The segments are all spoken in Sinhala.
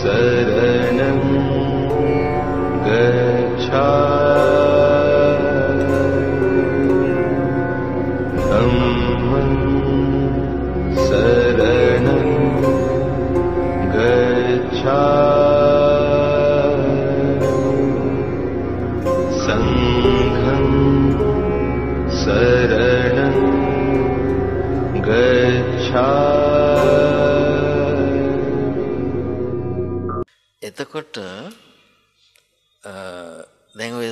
शरणं गच्छामि धम्मं शरणं गच्छामि संघं शरणं गच्छामि. එතකොට දැන් ඔය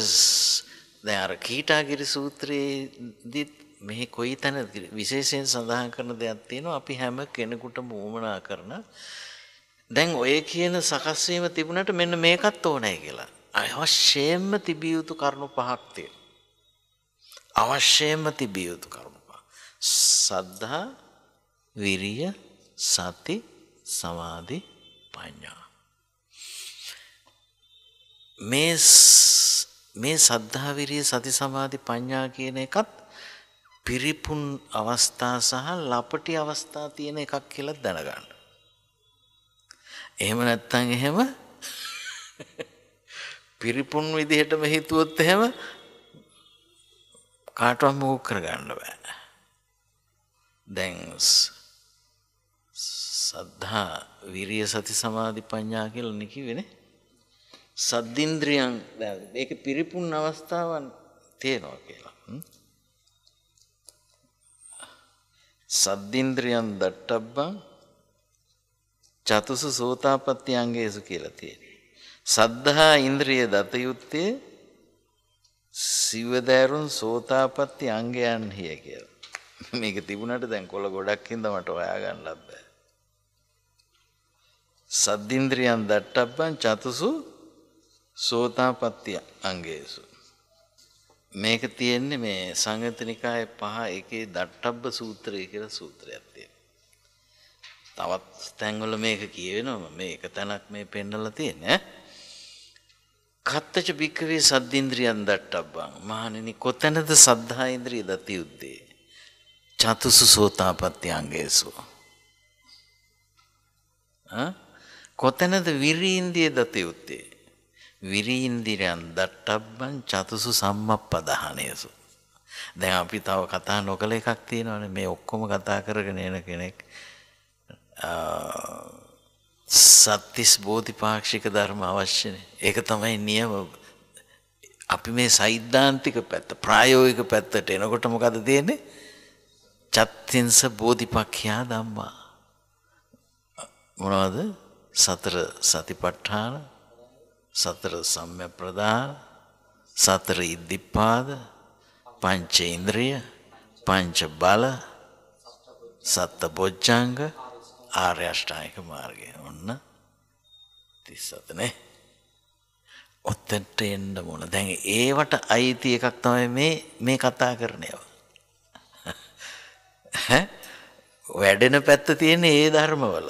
දැන් අර කීටාගිරි සූත්‍රයේදීත් මෙහි කොයි තැන විශේෂයෙන් සඳහන් කරන දෙයක් තියෙනවා අපි හැම කෙනෙකුටම උවමනා කරන දැන් ඔය කියන සකස් වීම තිබුණාට මෙන්න මේකත් ඕනේ කියලා. අවශ්‍යයෙන්ම තිබිය යුතු කරුණු පහක් තියෙනවා. අවශ්‍යයෙන්ම තිබිය යුතු කරුණු පහ. සද්ධා, විරිය, සති, සමාධි, ප්‍රඥා. මේ සද්ධා, විරිය, සති, සමාධි, ප්‍රඥා කියන එකත් පිරිපුන් අවස්ථා සහ ලපටි අවස්ථා තියෙන එකක් කියලා දැනගන්න. එහෙම නැත්නම් එහෙම පිරිපුන් විදිහටම හිතුවොත් එහෙම කාටවත් මොකක් කරගන්න බෑ. දැන් සද්ධා, විරිය, සති, සමාධි, ප්‍රඥා කියලා නේ කිව්වේනේ. සද්දින්ද්‍රියන් මේක පිරිපුන් අවස්ථාවන් තියෙනවා කියලා. සද්දින්ද්‍රියන් දට්ඨබ්බං චතුසු සෝතාපට්ටි අංගේසු කියලා තියෙනවා. සද්ධා ඉන්ද්‍රිය දත යුත්තේ සිවදෑරුන් සෝතාපට්ටි අංගයන්හි කියලා. මේක තිබුණාට දැන් කොළ ගොඩක් හින්දා මට හොයාගන්න බෑ. සද්දින්ද්‍රියන් දට්ඨබ්බං චතුසු සෝතාපට්ටි අංගේසු. මේක තියෙන්නේ මේ සංයුත්ත නිකායේ 5 එකේ දට්ඨබ්බ සූත්‍රය කියලා සූත්‍රයක් තියෙනවා. තවත් තැන්වල මේක කියවෙනවා. මේක තැනක් මේ පෙන්නලා තියෙන්නේ. කත්තච භික්ඛවේ සද්දින්ද්‍රියන් දට්ඨබ්බං. මහණෙනි කොතැනද සද්ධා ඉන්ද්‍රිය දත යුත්තේ? චතුසු සෝතාපට්ටි අංගේසු. කොතැනද විරි ඉන්ද්‍රිය දත යුත්තේ? විරීන්දිරයන් දට්ඨබ්බං චතුසු සම්මප්පදාහනේසු. දැන් අපි තව කතා නොකල එකක් තියෙනවානේ මේ ඔක්කොම කතා කරගෙන එන කෙනෙක් සත්‍තිස් බෝධිපාක්ෂික ධර්ම අවශ්‍යනේ. ඒක තමයි නියම. අපි මේ සෛද්ධාන්තික පැත්ත ප්‍රායෝගික පැත්තට එනකොට මොකද තියෙන්නේ? චත්තිංස බෝධිපක්ඛ්‍යා ධම්මා. මොනවද? සතර සතිපට්ඨාන, සතර සම්‍යක් ප්‍රදාන, සතර ඉද්ධිපාද, පංච ඉන්ද්‍රිය, පංච බල, සත්ත බොජ්ජංග, ආර්ය අෂ්ටාංගික මාර්ගය. ඔන්න 37 නේ. ඔතෙන්ට එන්න ඕන. දැන් ඒවට අයිති එකක් තමයි මේ කතා කරන්නේ. වැඩෙන පැත්ත තියෙන්නේ ඒ ධර්මවල.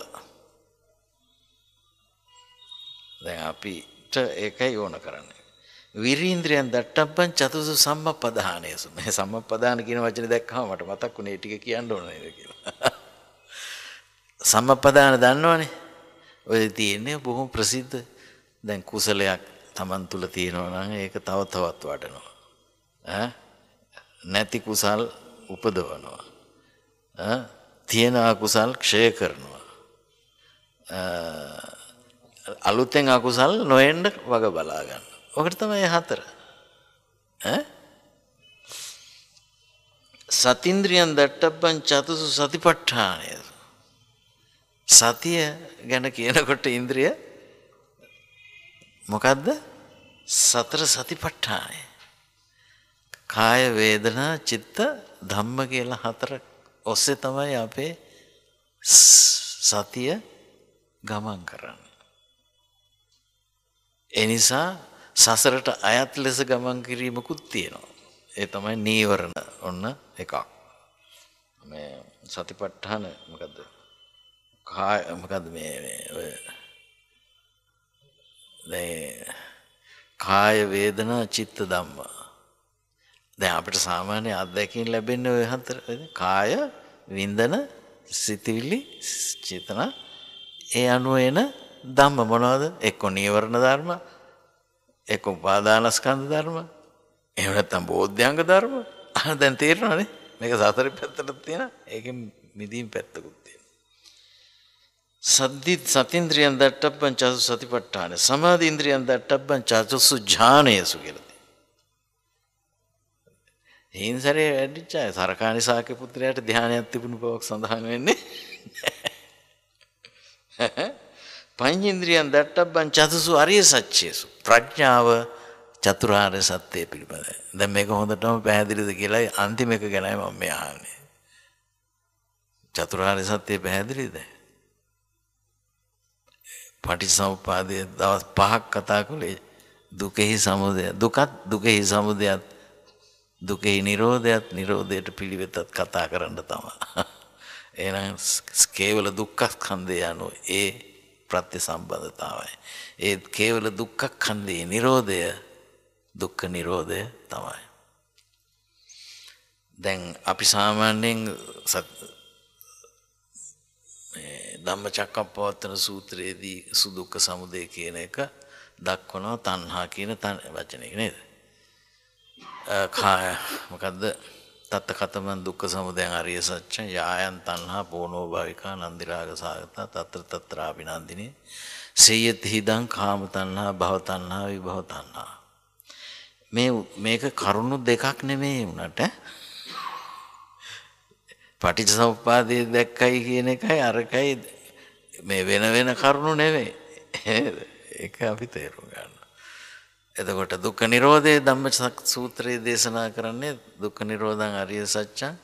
දැන් අපිට ඒකයි ඕන කරන්නේ. විරීන්ද්‍රයන් දට්ඨබ්බං චතුසු සම්මප්පදානේසු. මේ සම්මප්පදාන කියන වචනේ දැක්කම මට මතක් වුණේ ටික කියන්න ඕන නේද කියලා. සම්මප්පදාන දන්නවනේ. ඔය තියෙන්නේ බොහොම ප්‍රසිද්ධ. දැන් කුසලයක් Taman තුල තියෙනවා නම් ඒක තව තවත් වඩනවා. නැති කුසල් උපදවනවා. තියෙන අකුසල් ක්ෂය කරනවා. අලුතෙන් අකුසල් නොඑන්න වග බලා ගන්න. ඔකට තමයි හතර. සතින්ද්‍රියන් දට්ඨබ්බං චතුසු සතිපට්ඨානය. සතිය ගැන කියනකොට ඉන්ද්‍රිය මොකද්ද? සතර සතිපට්ඨානය. කාය වේදනා චිත්ත ධම්ම කියලා හතර ඔස්සේ තමයි අපේ සතිය ගමන් කරන්නේ. ඒ නිසා සසරට අයත් ලෙස ගමන් කිරීමකුත් තියෙනවා. ඒ තමයි නීවරණ. ඔන්න එකක්. මේ සතිපට්ඨාන මොකද්ද? මොකද්ද මේ කාය වේදනා චිත්ත ධම්ම. දැන් අපිට සාමාන්‍ය අත්දැකීම් ලැබෙන්නේ ඔය හතර. කාය වින්දන සිතවිලි චේතනා ඒ අනුව එන ධම්ම මොනවද? එක්ක නීවරණ ධර්ම, එක්ක උපාදානස්කන්ධ ධර්ම, එහෙම නැත්නම් බෝධ්‍යංග ධර්ම. දැන් තේරෙනවනේ මේක සතර පැත්තට තියෙන. ඒකෙන් මිදීම් පැත්තකුත් තියෙනවා. සතින්ද්‍රියන් දට්ඨබ්බං චතු සතිපට්ඨාන, සමාධි ඉන්ද්‍රියන් දට්ඨබ්බං චතුසු ඥානේසු කියලා. හිංසරේ වැඩිච්ච අය සරකානි සාක්‍ය පුත්‍රයාට ධානයක් තිබුණු බවක් සඳහන් වෙන්නේ. පංචේන්ද්‍රියන් දට්ඨබ්බං චතුසු අරිය සත්‍යේසු, ප්‍රඥාව චතුරාර්ය සත්‍ය පිළිබඳ. දැන් මේක හොඳටම පැහැදිලිද කියලා අන්තිම එක ගැනයි මම මේ අහන්නේ. චතුරාර්ය සත්‍ය පැහැදිලිද? පටිච්චසමුප්පාදයේ දවස් 5ක් කතා කළේ. දුකෙහි සමුදය, දුකත් දුකෙහි සමුදයත්, දුකෙහි නිරෝධයත් නිරෝධයට පිළිවෙතත් කතා කරන්න තමයි. එහෙනම් කේවල දුක්ඛස්කන්ධය යනු ඒ ප්‍රත්‍ය සම්බන්ධතාවයි. ඒ කේවල දුක්ඛස්කන්ධයේ නිරෝධය දුක්ඛ නිරෝධය තමයි. දැන් අපි සාමාන්‍යයෙන් ධම්මචක්කප්පවත්තන සූත්‍රයේදී සුදුක්ඛ සමුදය කියන එක දක්වනවා තණ්හා කියන වචනේ නේද? මොකද්ද? තත්ත කතමන් දුක්ඛ සමුදයං අරිය සත්‍යං යායන් තණ්හා පෝනෝ භවිකා නන්දි රාග සාගතා තත්‍ර තත්‍රාපිනන්දිනේ සේයති හිදං කාම තණ්හා භව තණ්හා විභව තණ්හා. මේක කරුණු දෙකක් නෙමෙයි උනට. පටිච්චසමුප්පාදයේ දැක්කයි කියන එකයි අරකයි මේ වෙන වෙන කරුණු නෙමෙයි. ඒක අපි තේරුම් ගන්න. එතකොට දුක්ඛ නිරෝධයේ ධම්මචක්ක සූත්‍රයේ දේශනා කරන්නේ දුක්ඛ නිරෝධං අරිය සත්‍යං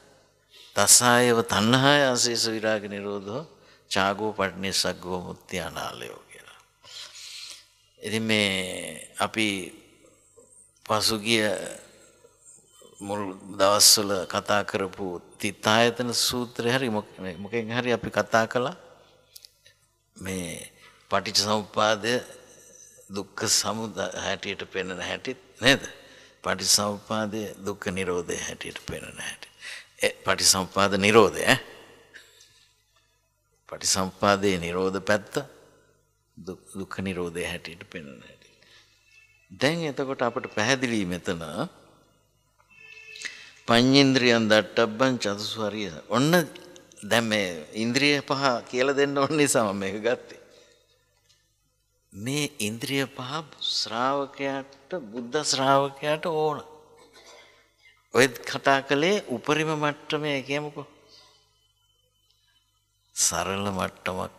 තස්සායව තණ්හාය අශේෂ විරාග නිරෝධෝ චාගෝ පටිනිස්සග්ගෝ මුක්ති අනාලයෝ කියලා. ඉතින් මේ අපි පසුගිය මුල් දවස්වල කතා කරපු තිත්තායතන සූත්‍රය හරි මොකෙන් හරි අපි කතා කළා මේ පටිච්චසමුප්පාදය දුක්ඛ සමුදය හැටියට පෙනෙන හැටිත් නේද? පටිච්චසමුප්පාදයේ දුක්ඛ නිරෝධය හැටියට පෙනෙන හැටි. පටිච්චසමුප්පාද නිරෝධය පටිච්චසමුප්පාදයේ නිරෝධ පැත්ත දුක්ඛ නිරෝධය හැටියට පෙනෙන හැටි. දැන් එතකොට අපට පැහැදිලි මෙතන පංචේන්ද්‍රියන් දට්ඨබ්බං චතුසු අරිය. ඔන්න දැන් මේ ඉන්ද්‍රිය පහ කියලා දෙන්න ඕන නිසා මම මේක ගත්තේ. මේ ඉන්ද්‍රිය පහ ශ්‍රාවකයාට බුද්ධ ශ්‍රාවකයාට ඕන. ඔය කතා කළේ උපරිම මට්ටමේ කියමුකෝ. සරල මට්ටමක්.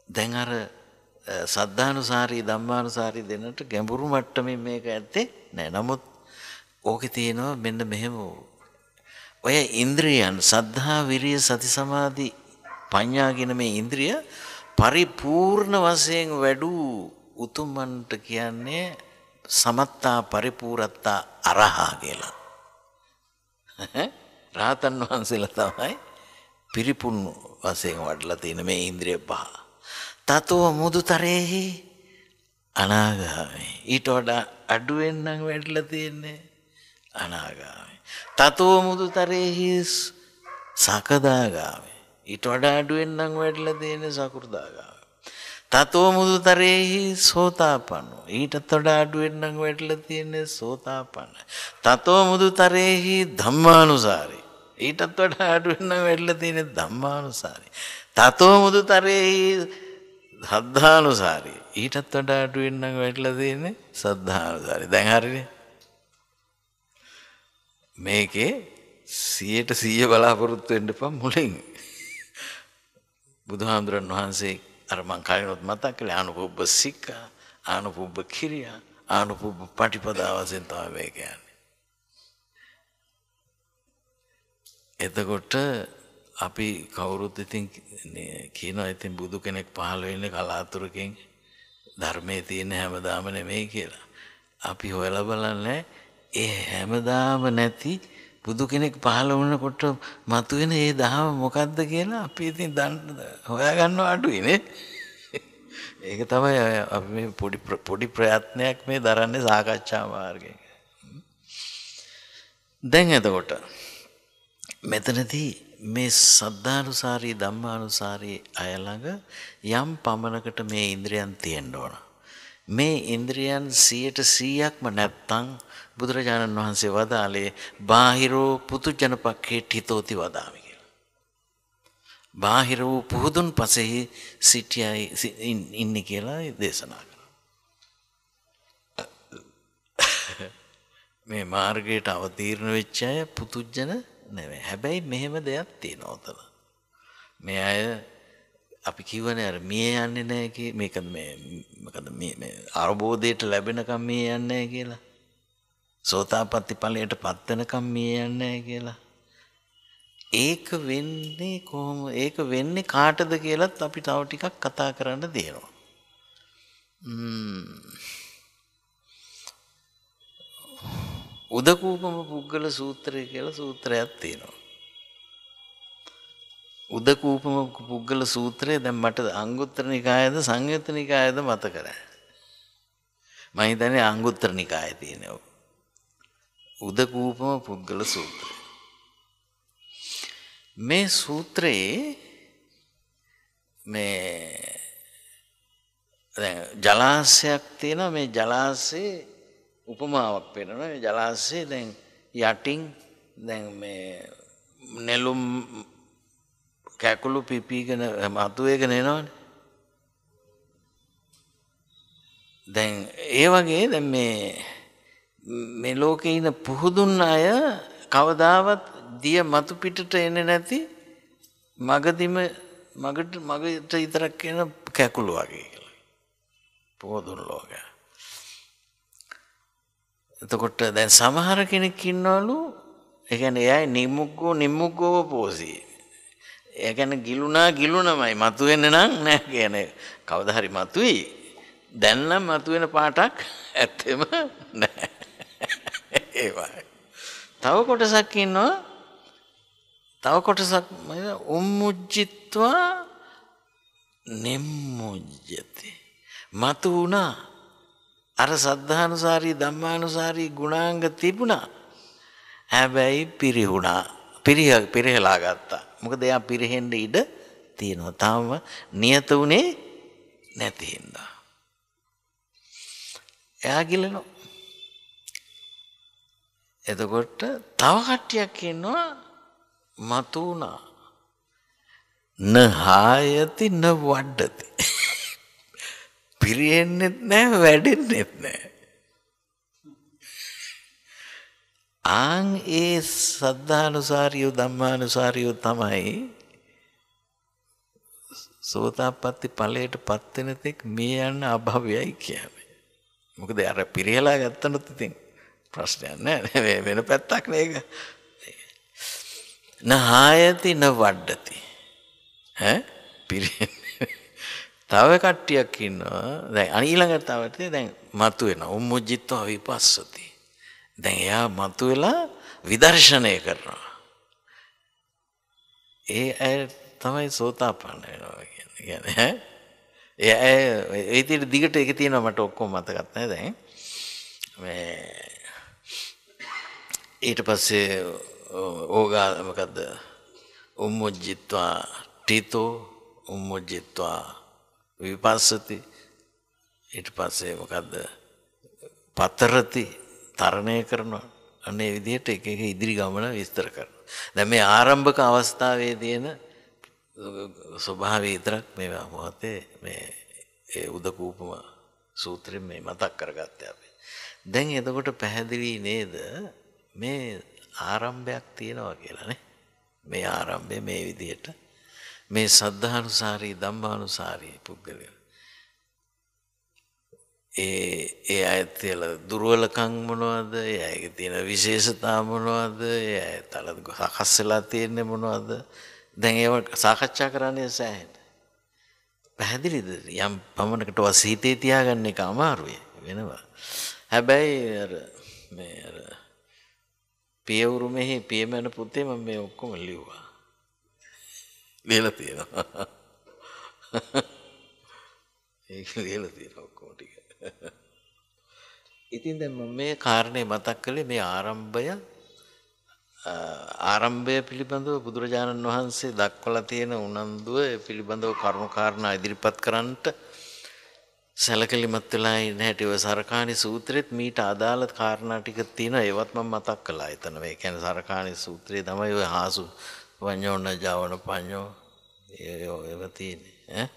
දැන් අර සද්ධානුසාරී ධම්මානුසාරී දෙන්නට ගැඹුරු මට්ටමින් මේක ඇත්තේ නෑ. නමුත් ඕකේ තියෙනවා මෙන්න මෙහෙම ඔය ඉන්ද්‍රියන් සද්ධා විරිය සති සමාධි ප්‍රඥා කියන මේ ඉන්ද්‍රිය පරිපූර්ණ වශයෙන් වැඩු උතුම්මන්ට කියන්නේ සමත්තා පරිපූර්ණතා අරහා කියලා. රාතන් වහන්සේලා තමයි පිරිපුන් වශයෙන් වඩලා තියෙන මේ ඉන්ද්‍රිය පහ. තතෝ මුදුතරේහි අනාගාමී. ඊට වඩා අඩුවෙන් නම් වැඩිලා තියෙන්නේ අනාගාමී. තතෝ මුදුතරේහි සකදාගාමී. ඊට වඩා අඩුවෙන් නම් වැඩිලා තියෙන්නේ සකෘදාගාමී. තතෝ මුදුතරේහි සෝතාපන්නෝ. ඊටත් වඩා අඩුවෙන් නම් වැඩිලා තියෙන්නේ සෝතාපන්න. තතෝ මුදුතරේහි ධම්මානුසාරී. ඊටත් වඩා අඩුවෙන් නම් වැඩිලා තියෙන්නේ ධම්මානුසාරී. තතෝ මුදුතරේහි සද්ධානුසාරී. ඊටත් වඩා අඩුවෙන් නම් වැඩිලා තියෙන්නේ සද්ධානුසාරී. දැන් හරිනේ. මේකේ 100% බලාපොරොත්තු වෙන්න එපා මුලින්. බුදුහාමුදුරන් වහන්සේ අර මං කලිනුත් මතක් කළේ ආනුපුබ්බ සික්ඛා, ආනුපුබ්බ කිරියා, ආනුපුබ්බ පටිපදා වශයෙන් තමයි මේ කියන්නේ. එතකොට අපි කවුරුත් ඉතින් කියනවා ඉතින් බුදු කෙනෙක් පහළ වෙන්නේ කලාතුරකින් ධර්මයේ තියෙන හැමදාම නෙමෙයි කියලා. අපි හොයලා බලන්නේ ඒ හැමදාම නැති බුදු කෙනෙක් පහළ වුණකොට මතුවෙන ඒ දහම මොකද්ද කියලා අපි ඉතින් හොයාගන්නව අඩුයි නේ. ඒක තමයි අපි මේ පොඩි ප්‍රයත්නයක් මේ දරන්නේ සාකච්ඡා මාර්ගයෙන්. දැන් එතකොට මෙතනදී මේ සද්ධානුසාරී ධම්මානුසාරී අය ළඟ යම් පමණකට මේ ඉන්ද්‍රියන් තියෙන්න ඕන. මේ ඉන්ද්‍රියන් 100%ක්ම නැත්තම් බුදුරජාණන් වහන්සේ වදාළේ බාහිරෝ පුතුජනපක්ඛේ ඨිතෝති වදාමි කියලා. බාහිර වූ පුහුදුන් පසෙහි සිටියයි ඉන්නේ කියලා දේශනා කරනවා. මේ මාර්ගයට අවතීර්ණ වෙච්ච අය පුතුජන නෙවෙයි. හැබැයි මෙහෙම දෙයක් තියෙනවා උතන. මේ අය අපි කියවනේ අර මිය යන්නේ නැහැ කි මොකද මේ අවබෝධයට ලැබෙනකම් මිය යන්නේ නැහැ කියලා. සෝතාපට්ටි ඵලයට පත් වෙනකම් මිය යන්නේ නැහැ කියලා. ඒක වෙන්නේ කොහොම? ඒක වෙන්නේ කාටද කියලාත් අපි තව ටිකක් කතා කරන්න දෙනවා. උදකූපම පුද්ගල සූත්‍රය කියලා සූත්‍රයක් තියෙනවා. උදකූපම පුද්ගල සූත්‍රය දැන් මට අංගුත්තර නිකායද සංයුත්ත නිකායද මතක නැහැ. මම හිතන්නේ අංගුත්තර නිකායේ තියෙනවා. උදකූපම පුද්ගල සූත්‍රය. මේ සූත්‍රයේ මේ දැන් ජලාශයක් තියෙනවා. මේ ජලාශයේ උපමාවක් වෙනවා. මේ ජලාශයේ දැන් යටින් දැන් මේ නෙළුම් කැකුළු පිපිගෙන මතුවේගෙන එනවනේ. දැන් ඒ වගේ දැන් මේ ලෝකේ ඉන්න පුහුදුන් අය කවදාවත් දිය මතු පිටට එන්නේ නැති මගට විතරක් එන කැකුළු වගේ කියලා. පුහුදුන් ලෝකය. එතකොට දැන් සමහර කෙනෙක් ඉන්නවලු ඒ කියන්නේ එයයි නිමුග්ගෝ පෝසී. ඒ කියන්නේ ගිලුණමයි මතුවෙන්නේ නම් නෑ කියන්නේ කවදා හරි මතුවේ. දැන් නම් මතුවෙන පාටක් ඇත්තෙම නෑ. ඒ වගේ. තව කොටසක් ඉන්නවා. තව කොටසක් උම්මුජ්ජිත්වා නිම්මුජ්ජති. මතු වුණා. අර සද්ධානුසාරී ධම්මානුසාරී ගුණාංග තිබුණා. හැබැයි පිරිහුණා. පිරිහලා ගත්තා. මොකද එයා පිරෙහෙන්න ඉඩ තියෙනවා. තාම නියත උනේ නැති හින්දා. එයා ගිලනවා. එතකොට තව කට්ටියක් ඉන්නවා මතු වුණා. නහායති න වඩ්ඩති. පිරෙන්නෙත් නැහැ වැඩෙන්නෙත් නැහැ. ආන් ඒ සද්ධානුසාරියෝ ධම්මානුසාරියෝ තමයි සෝතාපට්ටි ඵලයට පත් වෙන තෙක් මේ යන අභවයයි කියන්නේ. මොකද අර පිරියලා ගත්තනොත් ඉතින් ප්‍රශ්නයක් නැහැ. වෙන පැත්තක් නේක. නහායති න වඩ්ඩති. තව කට්ටියක් ඉන්නවා. දැන් ඊළඟට තව දැන් මතු වෙනවා. උම්මුජ්ජිත්වා විපස්සති. දැන් එයා මතුවෙලා විදර්ශනය කරනවා. ඒ අය තමයි සෝතාපන්න වෙනවා කියන්නේ. ඒ ඉතින් දිගට ඒක තියෙනවා මට ඔක්කොම මතකත් නැහැ දැන්. මේ ඊට පස්සේ ඕගා මොකද්ද? උම්මුජ්ජිත්වා ඨිතෝ උම්මුජ්ජිත්වා විපස්සති. ඊට පස්සේ මොකද්ද? පතරති තරණය කරනවා. අනේ විදිහට එක ඉදිරි ගමන විස්තර කරනවා. දැන් මේ ආරම්භක අවස්ථාවේ තියෙන ස්වභාවය විතරක් මේ මොහොතේ මේ ඒ උදකූපම සූත්‍රයෙන් මේ මතක් කරගත්තේ අපි. දැන් එතකොට පැහැදිලි නේද මේ ආරම්භයක් තියෙනවා කියලා නේ. මේ ආරම්භය මේ විදිහට මේ සද්ධානුසාරී ධම්මානුසාරී පුද්ගලයා ඒ අයත් තියලා දුර්වලකම් මොනවද? ඒ අයගේ තියෙන විශේෂතා මොනවද? ඒ අය තල සකස් වෙලා තියෙන්නේ මොනවද? දැන් ඒව සාකච්ඡා කරන්නේ සෑහෙන. පැහැදිලිද? යම් පමණකට වසීතේ තියාගන්න එක අමාරුයි වෙනවා. හැබැයි අර පියවුරුමෙහි පියමන පුතේ මම මේ ඔක්කොම ලිව්වා. ලියලා තියෙනවා. ඒක ලියලා තියෙනවා ඔක්කොම ටික. ඉතින් දැන් මම මේ කාරණේ මතක් කළේ මේ ආරම්භය ආරම්භය පිළිබඳව බුදුරජාණන් වහන්සේ දක්වලා තියෙන උනන්දුව පිළිබඳව කරුණු කාරණා ඉදිරිපත් කරන්නට සැලකිලිමත් වෙලා ඉන්න හැටි ඔය සරකාණි සූත්‍රෙත් මීට අදාළ කාරණා ටික තියෙනවා. ඒවත් මම මතක් කළා. එතන මේ කියන්නේ සරකාණි සූත්‍රයේ තමයි ඔය හාසු වඤ්ඤෝන ජවන පඤ්ඤෝ ඒව තියෙන්නේ.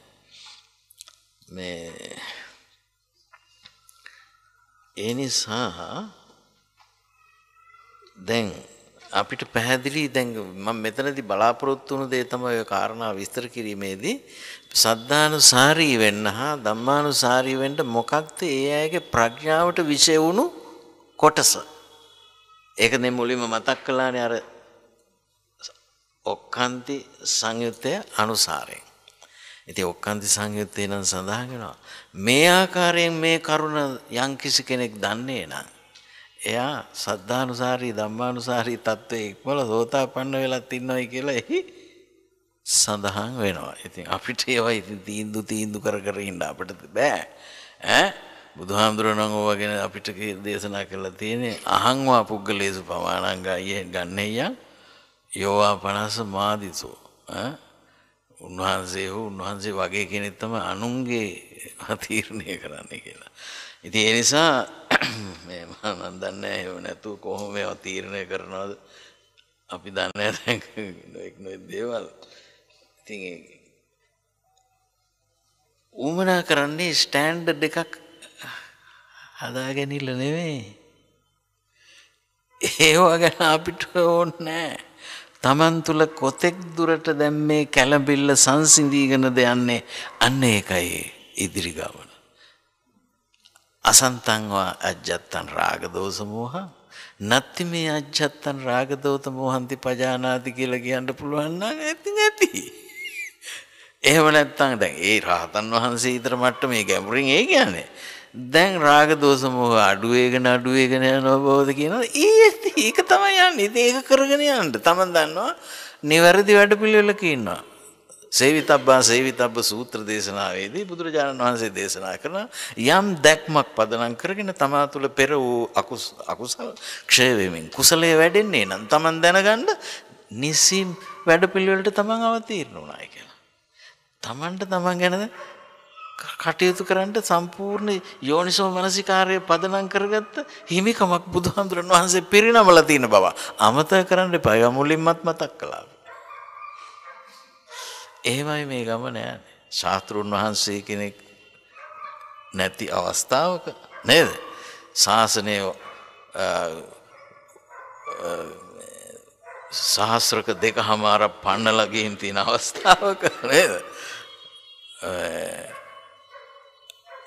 මේ ඒ නිසා දැන් අපිට පැහැදිලි දැන් මම මෙතනදී බලාපොරොත්තු වුණු දේ තමයි ඔය කාරණා විස්තර කිරීමේදී සද්ධානුසාරී වෙන්න හා ධම්මානුසාරී වෙන්න මොකක්ද ඒ අයගේ ප්‍රඥාවට විෂය වුණු කොටස. ඒක නේ මුලින්ම මතක් කළානේ අර ඔක්කාන්ති සංයුත්තේ අනුසාරයෙන්. ඉතින් ඔක්කාන්ති සංයුත්තේ නම් සඳහන් වෙනවා මේ ආකාරයෙන් මේ කරුණ යම්කිසි කෙනෙක් දන්නේ නම් එයා සද්ධානුසාරී ධම්මානුසාරී තත්වයේ ඉක්මවල සෝතාපන්න වෙලත් ඉන්නවයි කියලා එහි සඳහන් වෙනවා. ඉතින් අපිට ඒවා ඉතින් තීන්දුව කර කර ඉන්න අපිට බෑ. බුදුහාමුදුරණන් ඕවා ගැන අපිට දේශනා කරලා තියෙන්නේ අහංවා පුද්ගලේසු පමාණං ගන්නේයන් යෝවා 50 මාදිසෝ. උන්වහන්සේ වගේ කෙනෙක් තමයි අනුන්ගේ තීරණය කරන්නේ කියලා. ඉතින් ඒ නිසා මේ මම දන්නේ එහෙම නැතුව කොහොම ඒවා තීරණය කරනවද අපි දන්නේ නැහැ නොඑක් දේවල්. ඉතින් උමනා කරන්නේ ස්ටෑන්ඩඩ් එකක් හදාගැනිල්ල නෙවෙයි. ඒවා ගැන අපිට ඕනේ නැහැ. තමන් තුළ කොතෙක් දුරට දැන් මේ කැළඹිල්ල සංසිඳීගෙනද යන්නේ අන්න ඒකයි ඉදිරි ගමන. අසන්තංවා අජ්ජත්තං රාග දෝෂ මෝහ නත්ති මේ අජ්ජත්තං රාග දෝෂ මෝහන්ති පජානාති කියලා කියන්න පුළුවන් නම් ඇති. එහෙම නැත්නම් දැන් ඒ රහතන් වහන්සේ ඊතර මට්ටමේ ගැඹුරින් ඒ කියන්නේ දැන් රාග දෝෂ මෝහ අඩු වේගෙන යනවා බවද කියනවා. ඒක තමයි යන්නේ. ඒක කරගෙන යන්න. තමන් දන්නවා නිවැරදි වැඩපිළිවෙලක ඉන්නවා. සේවිතබ්බ සූත්‍ර දේශනාවේදී බුදුරජාණන් වහන්සේ දේශනා කරන යම් දැක්මක් පදනම් කරගෙන තමා තුළ පෙර වූ අකුසල ක්ෂය වෙමින් කුසලයේ වැඩෙන්නේ නම් තමන් දැනගන්න නිසි වැඩපිළිවෙලට තමන් අවතීර්ණ වුණායි කියලා. තමන්ට තමන් ගැන කටයුතු කරන්න සම්පූර්ණ යෝනිසෝ මනසිකාර්යය පදනම් කරගත්ත හිමිකමක් බුදුහාමුදුරන් වහන්සේ පිරිනමලා තියෙන බව අමතක කරන්න එපා. ඒවා මුලින්මත් මතක් කළා. එහෙමයි මේ ගමන යන්නේ. ශාස්ත්‍රුන් වහන්සේ කෙනෙක් නැති අවස්ථාවක නේද? ශාසනය සහස්‍රක දෙකමාරක් පන්නලා ගින් තියෙන අවස්ථාවක නේද?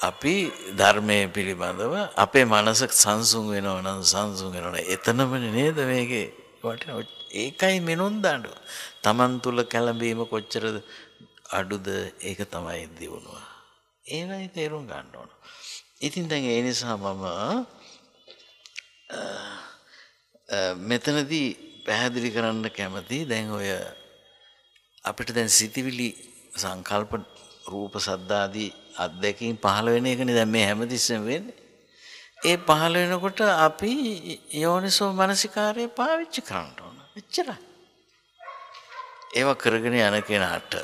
අපි ධර්මයේ පිළිබඳව අපේ මනස සංසුන් වෙනවා නම් සංසුන් වෙනවා. එතනමනේ නේද මේකේ වටිනා. ඒකයි මෙනුන් දාන්න. තමන් තුළ කැළඹීම කොච්චර අඩුද ඒක තමයි දියුණුව. ඒවයි තේරුම් ගන්න ඕන. ඉතින් දැන් ඒ නිසා මම මෙතනදී පැහැදිලි කරන්න කැමති දැන් ඔය අපිට දැන් සිතිවිලි සංකල්ප රූප සද්දාදී අත්දැකීම් පහළ වෙන එකනේ දැන් මේ හැමතිස්සෙම වෙන්නේ. ඒ පහළ වෙනකොට අපි යෝනිසෝ මනසිකාරය පාවිච්චි කරන්න ඕන. එච්චරයි. ඒවා කරගෙන යන කෙනාට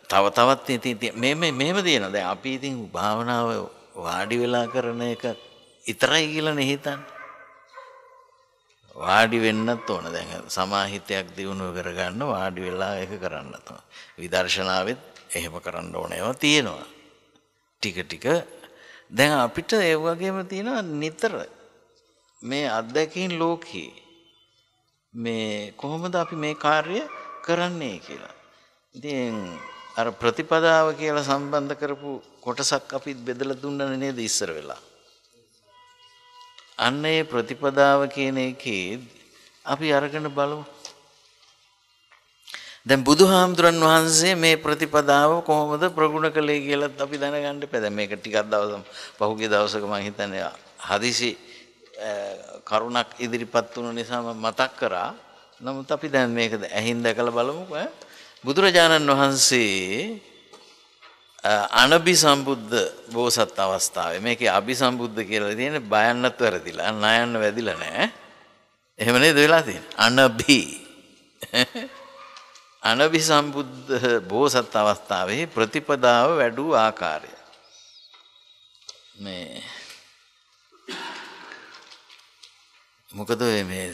තව තවත් මෙහෙම තියෙනවා. දැන් අපි ඉතින් භාවනාව වාඩි වෙලා කරන එක විතරයි කියලානේ හිතන්නේ. වාඩි වෙන්නත් ඕන. දැන් සමාහිතයක් දිනු කරගන්න වාඩි වෙලා ඒක කරන්නත් ඕන. විදර්ශනාවෙත් එහෙම කරන්න ඕන ඒවා තියෙනවා. ටික දැන් අපිට ඒ වගේම තියෙනවා නිතර මේ අත්දැකීම් ලෝකේ මේ කොහොමද අපි මේ කාර්ය කරන්නේ කියලා. ඉතින් අර ප්‍රතිපදාව කියලා සම්බන්ධ කරපු කොටසක් අපි බෙදලා දුන්නනේ නේද ඉස්සර වෙලා. අන්න ඒ ප්‍රතිපදාව කියන එකේ අපි අරගෙන බලමු. දැන් බුදුහාමුදුරන් වහන්සේ මේ ප්‍රතිපදාව කොහොමද ප්‍රගුණ කළේ කියලා අපි දැනගන්න ඉපැද. මේක ටිකක් පහුගිය දවසක මම හිතන්නේ හදිසි කරුණක් ඉදිරිපත් වුණු නිසා මම මතක් කරා. නමුත් අපි දැන් මේක ඇහින් දැකලා බලමුකෝ. බුදුරජාණන් වහන්සේ අනබි සම්බුද්ධ බෝසත් අවස්ථාවේ මේකේ අබි සම්බුද්ධ කියලා තියෙන්නේ බයන්නත් වැරදිලා නයන්න වැදිලා නැහැ. එහෙම නේද වෙලා තියෙන්නේ? අනභි. අනභි සම්බුද්ධ බෝසත් අවස්ථාවේ ප්‍රතිපදාව වැඩූ ආකාරය. මේ මොකද මේ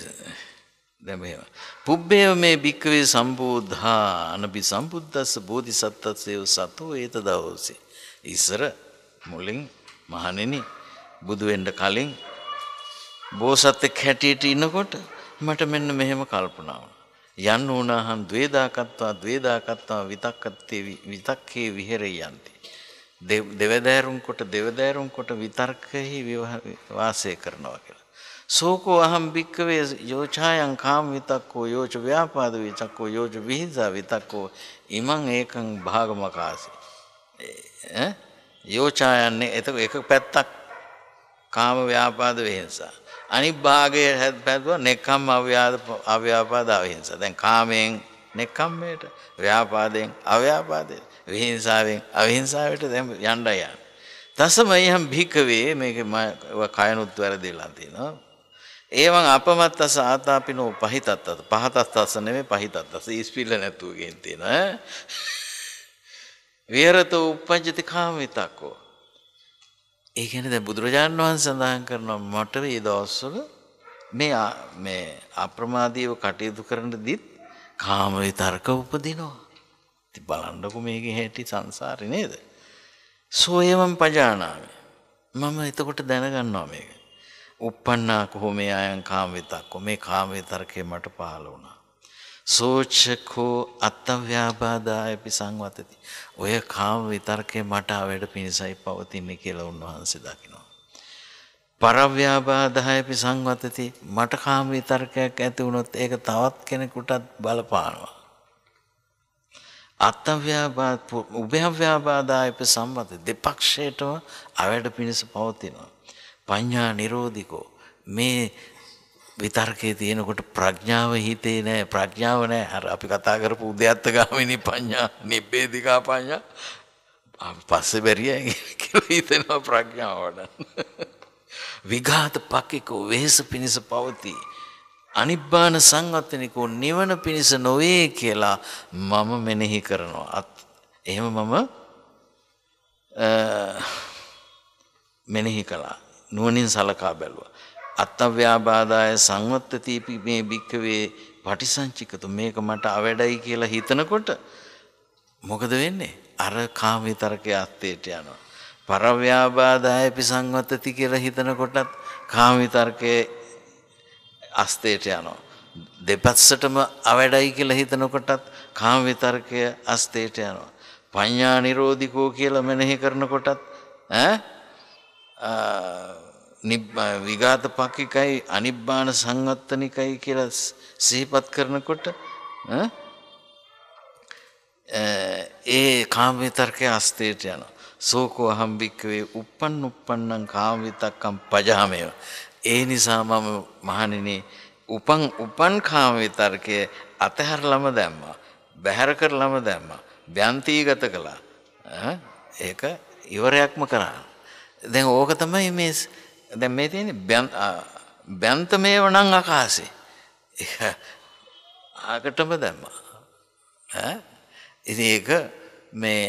දැන් මෙහෙම පුබ්බේව මේ භික්ඛවේ සම්බෝධා අනභි සම්බුද්දස්ස බෝධිසත්තස්සේව සතෝ ඒතදවෝසි. ඉස්සර මුලින් මහණෙනි බුදු වෙන්න කලින් බෝසත් එක්ක හැටියට ඉනකොට මට මෙන්න මෙහෙම කල්පනා වුණා. යන්න උනහන් ද්වේදාකත්වා විතක්කේ විහෙරයන්ති. දෙවදෑරුම් කොට විතර්කෙහි වාසය කරනවා කියලා. සෝකෝ අහම් භික්කවේ යෝචායන් කාම විතක්කෝ යෝච ව්‍යාපාද විතක්කෝ යෝච විහිංසා විතක්කෝ ඉමං ඒකං භාගමකාසි. යෝචායන්නේ එක පැත්තක් කාම ව්‍යාපාද විහිංසා. අනිත් භාගයේ හැදපැදුවා නෙක්ඛම් අව්‍යාපාද අවිහිංසා. දැන් කාමයෙන් නෙක්ඛම්මයට, ව්‍යාපාදයෙන් අව්‍යාපාදයට, විහිංසාවෙන් අවිහිංසාවට දැන් යන්නයි. තසමයම් භික්කවේ මේක කයනුත් වැරදිලා තියෙනවා. ඒවන් අපමත්තස ආතාපිනෝ පහිතත්තත. පහතස්තස නෙමෙයි පහිතත්තස. ඉස්පිල්ල නැතුව ගෙන් තියෙනවා. විහෙරතෝ උප්පජ්ජති කාම විතක්කෝ. ඒ කියන්නේ දැන් බුදුරජාණන් වහන්සේ සඳහන් කරනවා මට මේ දවස්වල මේ අප්‍රමාදීව කටයුතු කරන දිත් කාම විතර්ක උපදිනවා. ඉතින් බලන්නකො මේකේ හැටි සංසාරේ නේද? සෝයවම් පජානාමි. මම එතකොට දැනගන්නවා මේක. uppannā kohome ayan කාම විතක්කෝ. මේ කාම විතර්කේ මට පහළ වුණා. සෝචකෝ අත්තව්‍යාපාදායපි සංවතති. ඔය කාම විතර්කේ මට අවැඩ පිණිසයි පවතින්නේ කියලා උන්වහන්සේ දකිනවා. පරව්‍යාපාදායපි සංවතති. මට කාම විතර්කයක් ඇති වුණොත් ඒක තවත් කෙනෙකුටත් බලපානවා. අත්තව්‍යාපාද උභයව්‍යාපාදායපි සම්මතති. දෙපක්ෂයටම අවැඩ පිණිස පවතිනවා. පඤ්ඤා නිරෝධිකෝ. මේ විතර්කයේ තියෙනකොට ප්‍රඥාව හිතේ නෑ. ප්‍රඥාව නෑ. අර අපි කතා කරපු උද්‍යත්තගාමිනී පඤ්ඤා, නිබ්බේධිකා පඤ්ඤා පස්සේ බැරියයි කියලා හිතෙනවා ප්‍රඥාව වඩන්න. විඝාත පක්ඛිකෝ වෙහස පිණිස පවතී. අනිබ්බාන සංවත්තනිකෝ නිවන පිණිස නොවේ කියලා මම මෙනෙහි කරනවා. එහෙම මම මෙනෙහි කළා. නුවණින් සලකා බැලුවා. අත්තව්‍යාපාදාය සංවත්තතිපි මේ භික්ඛවේ පටිසංචිකතු. මේක මට අවැඩයි කියලා හිතනකොට මොකද වෙන්නේ? අර කාම විතරකයේ අත්යට යනවා. පරව්‍යාපාදායපි සංවත්තති කියලා හිතනකොටත් කාම විතරකයේ අස්තයට යනවා. දෙපැත්තටම අවැඩයි කියලා හිතනකොටත් කාම විතරකය අස්තයට යනවා. පඤ්ඤා නිරෝධිකෝ කියලා මෙනෙහි කරනකොටත් විඝාත පක්ඛිකයි අනිබ්බාන සංවත්තනිකයි කියලා සිහිපත් කරනකොට ඒ කාම විතර්කයේ අස්තයට යනවා. සෝකෝ අහම් භික්ඛවේ uppannang කාම විතක්කම් පජාමේව. ඒ නිසා මම මහණෙනි උපන් කාම විතර්කයේ අතහැරලම දැම්මා. බැහැර කරලම දැම්මා. ව්‍යන්තිගත කළා. ඒක ඉවරයක්ම කරා. දැන් ඕක තමයි මේ දැන් මේ තියෙන්නේ බ්‍යන්තමේව නම් ආකාශේ. ආකටම දැම්මා. ඉතින් ඒක මේ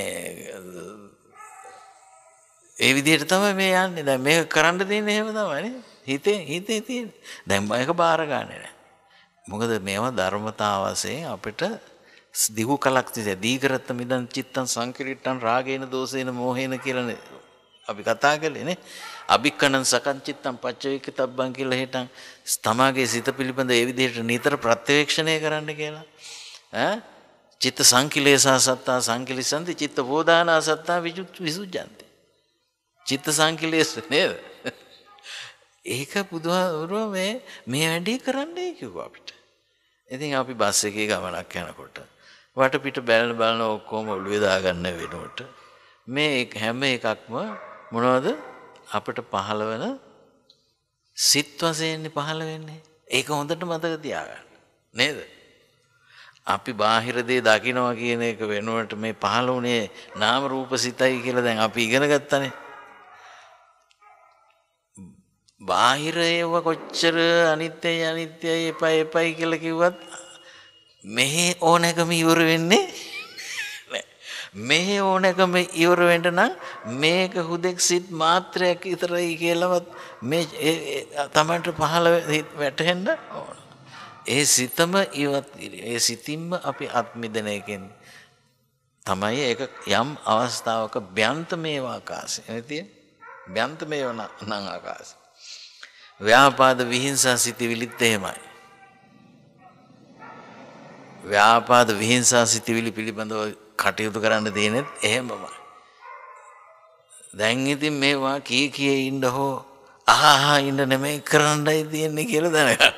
ඒ විදිහට තමයි මේ යන්නේ. දැන් මේක කරන්න තියෙන්නේ එහෙම තමයි නේ. හිතේ තියෙන. දැන් මේක බාර ගන්නෙ නෑ. මොකද මේවා ධර්මතාව වශයෙන් අපිට දිහු කලක් තිසේ දීගරත්ත මිදන් චිත්තං සංකිරිට්ඨං රාගේන දෝසේන මෝහේන කියලානේ අපි කතා කළේ නේ. අභික්කණං සකං චිත්තං පච්චවේක්කතබ්බං කියලා හිටන් තමාගේ සිත පිළිබඳ ඒ විදිහට නිතර ප්‍රත්‍යවේක්ෂණය කරන්න කියලා. චිත්ත සංකිලේසා සත්තා සංකිලිසන්ති චිත්ත වෝදානා සත්තා විසුජ්ජන්ති. චිත්ත සංකිලේශ නේද? ඒක බුදුහාමුදුරුවෝ මේ වැඩේ කරන්නයි කිව්වා අපිට. ඉතින් අපි බස් එකේ ගමනක් යනකොට වටපිට බලන ඔක්කොම ඔළුවේ දාගන්න වෙනකොට මේ හැම එකක්ම මොනවද අපිට පහළ වෙන සිත් වශයෙන් පහළ වෙන්නේ. ඒක හොඳට මතක තියාගන්න නේද? අපි බාහිර දේ දකින්නවා කියන එක වෙනුවට මේ පහළ වුණේ නාම රූප සිතයි කියලා දැන් අපි ඉගෙන ගත්තානේ. බාහිර ඒව කොච්චර අනිත්‍යයි අනිත්‍යයි එපයි එපයි කියලා කිව්වත් මෙහි ඕනෑකම ඉවර වෙන්නේ නැහැ. මෙහි ඕනෑකම ඉවර වෙන්න නම් මේක හුදෙක් සිත් මාත්‍රයක් විතරයි කියලාවත් මේ තමන්ට පහළ වැටෙන්න ඕන. ඒ සිතම ඉවත් ඒ සිතින්ම අපි අත්මිදන එකෙන් තමයි ඒක යම් අවස්ථාවක බ්‍යන්තමේව ආකාශය. නැතිය බ්‍යන්තමේව නම් ආකාශය. ව්‍යාපාද විහිංසා සිතිවිලිත් එහෙමයි. ව්‍යාපාද විහිංසා සිතිවිලි පිළිබඳව කටයුතු කරන්න තියෙනෙත් එහෙමමයි. දැන් ඉතින් මේවා කී ඉන්න හෝ අහා ඉන්න නෙමෙයි කරන්නයි තියෙන්නේ කියලා දැනගන්න.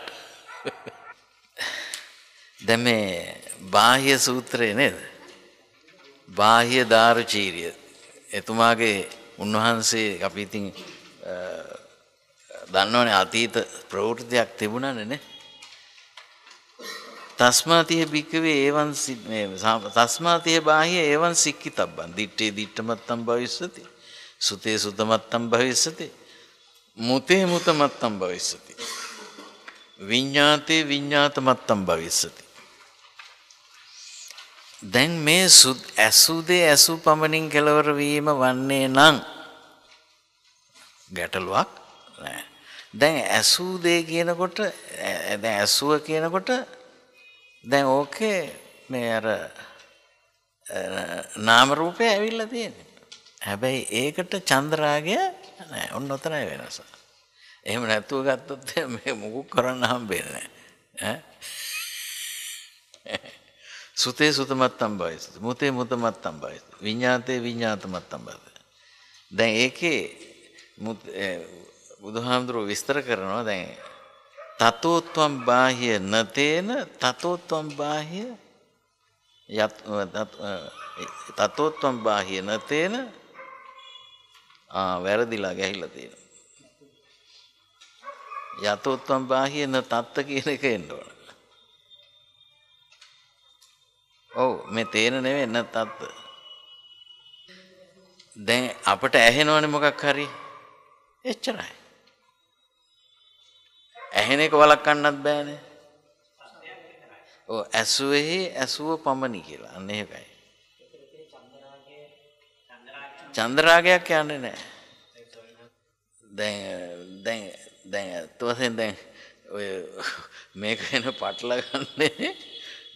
දැන් මේ බාහ්‍ය සූත්‍රය නේද? බාහ්‍ය දාරුචීරිය. එතුමාගේ උන්වහන්සේ අපි ඉතින් දන්නවනේ අතීත ප්‍රවෘත්තියක් තිබුණානේ නේ. තස්මාතිය භික්කවේ ඒවන් තස්මාතිය බාහ්‍ය ඒවන් සික්කිතබ්බන් දිත්තේ දිත්තමත්තම් භවිස්සති සුතේ සුතමත්තම් භවිස්සති මුතේ මුතමත්තම් භවිස්සති විඤ්ඤාතේ විඤ්ඤාතමත්තම් භවිස්සති. දැන් මේ ඇසුදේ ඇසු පමණින් කෙලවර වීම වන්නේ නම් ගැටලුවක් නෑ. දැන් ඇසුදේ කියනකොට දැන් ඇසුව කියනකොට දැන් ඕකේ මේ අර නාම රූපය ඇවිල්ලා තියෙන්නේ. හැබැයි ඒකට චන්ද්‍රාගය නෑ. ඔන්න ඔතනයි වෙනස. එහෙම නැතුව ගත්තොත් මේ මොකුත් කරන්න හම්බෙන්නේ නෑ. සුතේ සුතමත්තම් භවිස්සති මුතේ මුතමත්තම් භවිස්සති විඤ්ඤාතේ විඤ්ඤාතමත්තම් භවිස්සති. දැන් ඒකේ බුදුහාමුදුරුවෝ විස්තර කරනවා දැන් තතෝත්වම් බාහ්‍ය නතේන තතෝත්වම් බාහ්‍ය තතෝත්වම් බාහ්‍ය නතේන වැරදිලා ගහිලා තියෙනවා. යතෝත්වම් බාහ්‍ය න තත්ත කියන එක එන්න ඕන. ඔව් මේ තේන නෙවෙයි න තත්ත. දැන් අපිට ඇහෙනවනේ මොකක් හරි එච්චරයි. ඇහෙන එක වළක්වන්නත් බෑනේ. ඔව් ඇසුවේහි ඇසුව පමණි කියලා. අන්න ඒකයි. චන්ද්‍රාගයක් යන්නේ නැහැ. දැන් තවසෙන් දැන් ඔය මේක වෙන පටල ගන්නේ.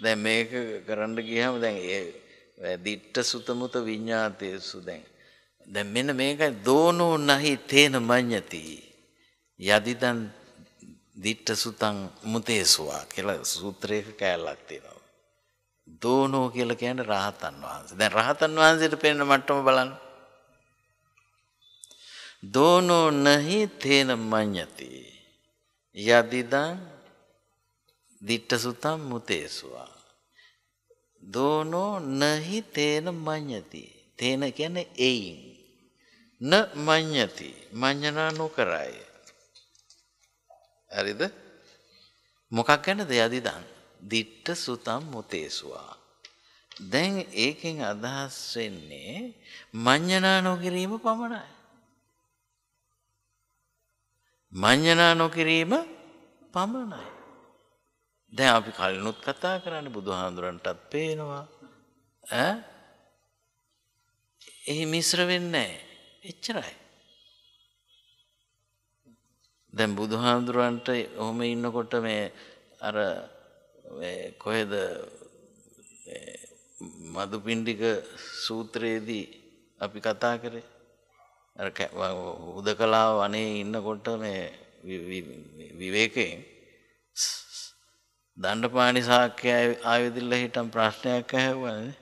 දැන් මේක කරන්න ගියාම දැන් ඒ දිට්ඨ සුතමුත විඤ්ඤාතේසු දැන් මෙන්න මේකයි දෝනෝ නහි තේන මඤ්ඤති යදිදන් දිට්ඨ සුතං මුතේසුවා කියලා සූත්‍රයක කැලලක් තියෙනවා. දෝනෝ කියලා කියන්නේ රහතන් වහන්සේ. දැන් රහතන් වහන්සේට පෙනෙන මට්ටම බලන්න. දෝනෝ නහි තේන මඤ්ඤති යදිදං දිට්ඨ සුතං මුතේසුවා. දෝනෝ නහි තේන මඤ්ඤති. තේන කියන්නේ එයින්. න මඤ්ඤති මඤ්ඤනා නොකරයි. හරිද? මොකක් ගැනද යදිදං දිට්ඨ සුතං මුතේසුවා. දැන් ඒකෙන් අදහස් වෙන්නේ මඤ්ඤනා නොකිරීම පමණයි. මඤ්ඤනා නොකිරීම පමණයි. දැන් අපි කලිනුත් කතා කරන්නේ බුදුහාඳුරන්ටත් පේනවා එහි මිශ්‍ර වෙන්නේ නැහැ. එච්චරයි. දැන් බුදුහාඳුරන්ට ඔහොම ඉන්නකොට මේ අර කොහෙද මදුපිණ්ඩික සූත්‍රයේදී අපි කතා කරේ අර උදකලා වනේ ඉන්නකොට මේ විවේකයෙන් දණ්ඩපාණි ශාක්‍ය ආයුධilla හිටන් ප්‍රශ්නයක් ඇහුවානේ.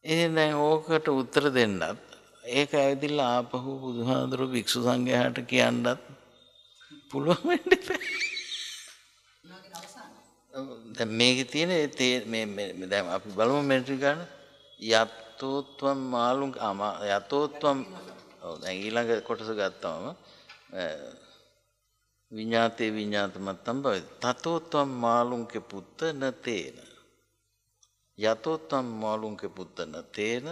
එහෙනම් දැන් ඕකට උත්තර දෙන්නත් ඒක ඇවිදilla ආපහු බුදුහාඳුරු භික්ෂු සංඝයාට කියන්නත් පුළුවන් වෙන්නේ නැහැ. දැන් මේකේ තියෙන මේ දැන් අපි බලමු මෙට්‍රික් ගන්න යතෝත්වම් මාළුං යතෝත්වම් දැන් ඊළඟ කොටස ගත්තම විඤ්ඤාතේ විඤ්ඤාතමත්තම් භවති තතෝත්වම් මාළුංකේ පුත්ත නතේන යතෝත්වම් මාළුංකේ පුත්ත නතේන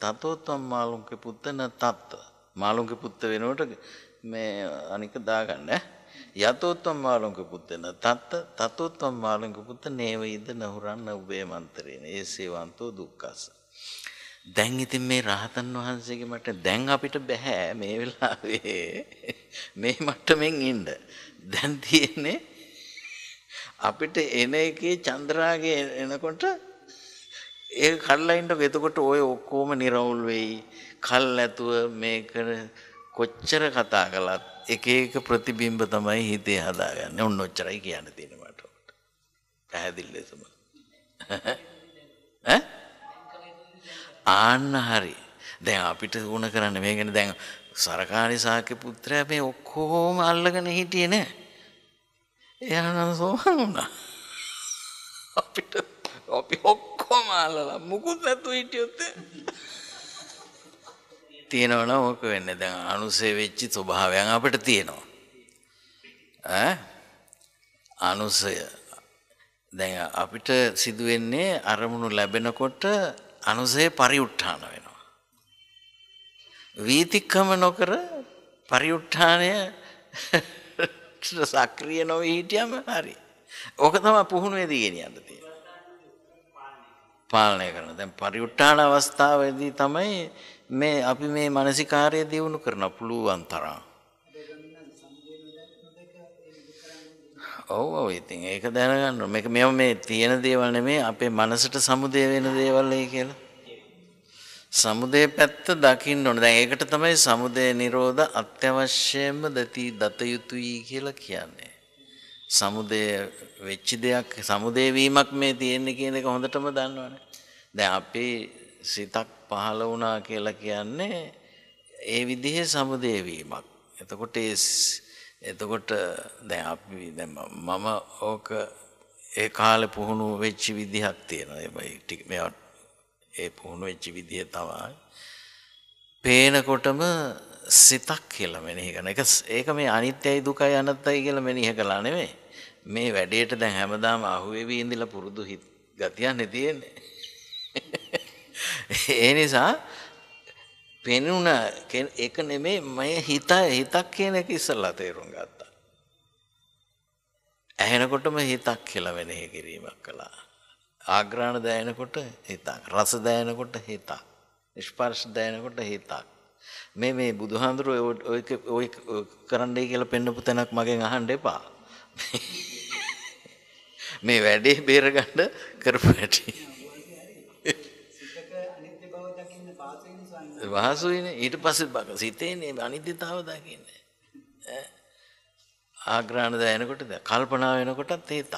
තතෝත්වම් මාළුංකේ පුත්ත නතත්ත. මාළුංකේ පුත්ත වෙනකොට මේ අනික දාගන්න යතෝත්වම් මාළුන්ක පුත්තන තතෝත්වම් මාළුන්ක පුත්ත නේවයිද නහුරන්න උබේ මන්තරේන ඒසේවන්තෝ දුක්ඛස්ස. දැන් ඉතින් මේ රහතන් වහන්සේගේ මට දැන් අපිට බෑ මේ වෙලාවේ මේ මට්ටමින් ඉන්න. දැන් තියෙන්නේ අපිට එන එකේ චන්ද්‍රාගේ එනකොට ඒක කල්ලා ඉන්නකො එතකොට ඔය ඔක්කොම නිරවුල් වෙයි. කල් නැතුව මේක කොච්චර කතා කළත් එක එක ප්‍රතිබිම්බ තමයි හිතේ හදාගන්නේ. ඔන්න ඔච්චරයි කියන්න තියෙන්නේ මට. පැහැදිලි ලෙසම. ඈ? ආන්න හරි. දැන් අපිට වුණ කරන්නේ මේ ගැන දැන් සරකාරි ශාක්‍ය පුත්‍රයා මේ ඔක්කොම අල්ලගෙන හිටියේ නෑ. එයා නම් සෝහන් වුණා. අපි ඔක්කොම අල්ලලා මුකුත් නැතුව හිටියොත් තියෙනවනම් ඕක වෙන්නේ. දැන් අනුසය වෙච්ච ස්වභාවයන් අපිට තියෙනවා. අනුසය දැන් අපිට සිදු වෙන්නේ අරමුණු ලැබෙනකොට අනුසය පරිඋත්ථාන වෙනවා. වීතික්‍රම නොකර පරිඋත්ථානය සක්‍රිය නොවී හිටියම හරි. ඕක තමයි පුහුණුවේදී ගෙනියන්න තියෙන්නේ. පාලනය කරන. දැන් පරිඋත්ථාන අවස්ථාවේදී තමයි මේ අපි මේ මානසිකාර්යය දියුණු කරන්න පුළුවන් තරම්. ඔව් ඉතින් ඒක දැනගන්න ඕනේ. මේක මේ තියෙන දේවල් නෙමෙයි අපේ මනසට සමුදේ වෙන දේවල් ඒ කියලා. සමුදේ පැත්ත දකින්න ඕනේ. දැන් ඒකට තමයි සමුදේ නිරෝධ අත්‍යවශ්‍යම දත යුතුයි කියලා කියන්නේ. සමුදේ වෙච්ච දෙයක් සමුදේ වීමක් මේ තියෙන්නේ කියන එක හොඳටම දන්නවනේ. දැන් අපේ සිතක් පහළ වුණා කියලා කියන්නේ ඒ විදිහේ සමුදේ වීමක්. එතකොට දැන් අපි දැන් මම ඕක ඒ කාලේ පුහුණු වෙච්ච විදිහක් තියෙනවා. ඒ පුහුණු වෙච්ච විදිහ තමයි පේනකොටම සිතක් කියලා මෙනෙහි කරන එක. ඒක මේ අනිත්‍යයි දුකයි අනත්තයි කියලා මෙනෙහි කළා නෙමෙයි. මේ වැඩේට දැන් හැමදාම අහුවෙවි ඉඳලා පුරුදු ගතියන්නේ තියෙන්නේ. ඒ නිසා පෙනුන එක නෙමෙයි මම හිතක් කියන එක ඉස්සලා තේරුම් ගත්තා. ඇහෙනකොටම හිතක් කියලා වෙනෙහි කිරීමක් කළා. ආග්‍රහණ දැනෙනකොට හිතක්, රස දැනෙනකොට හිතක්, ස්පර්ශ දැනෙනකොට හිතක්. මේ බුදුහාඳුරෝ ඔය කරන්නයි කියලා පෙන්නපු තැනක් මගෙන් අහන්න එපා. මේ වැඩේ බේරගන්න කරපු හැටි. වාසුයිනේ ඊට පස්සේ සිතේනේ අනිත්‍යතාව දකින්නේ. ආග්‍රහණ දැනෙනකොට කල්පනා වෙනකොටත් හිතක්.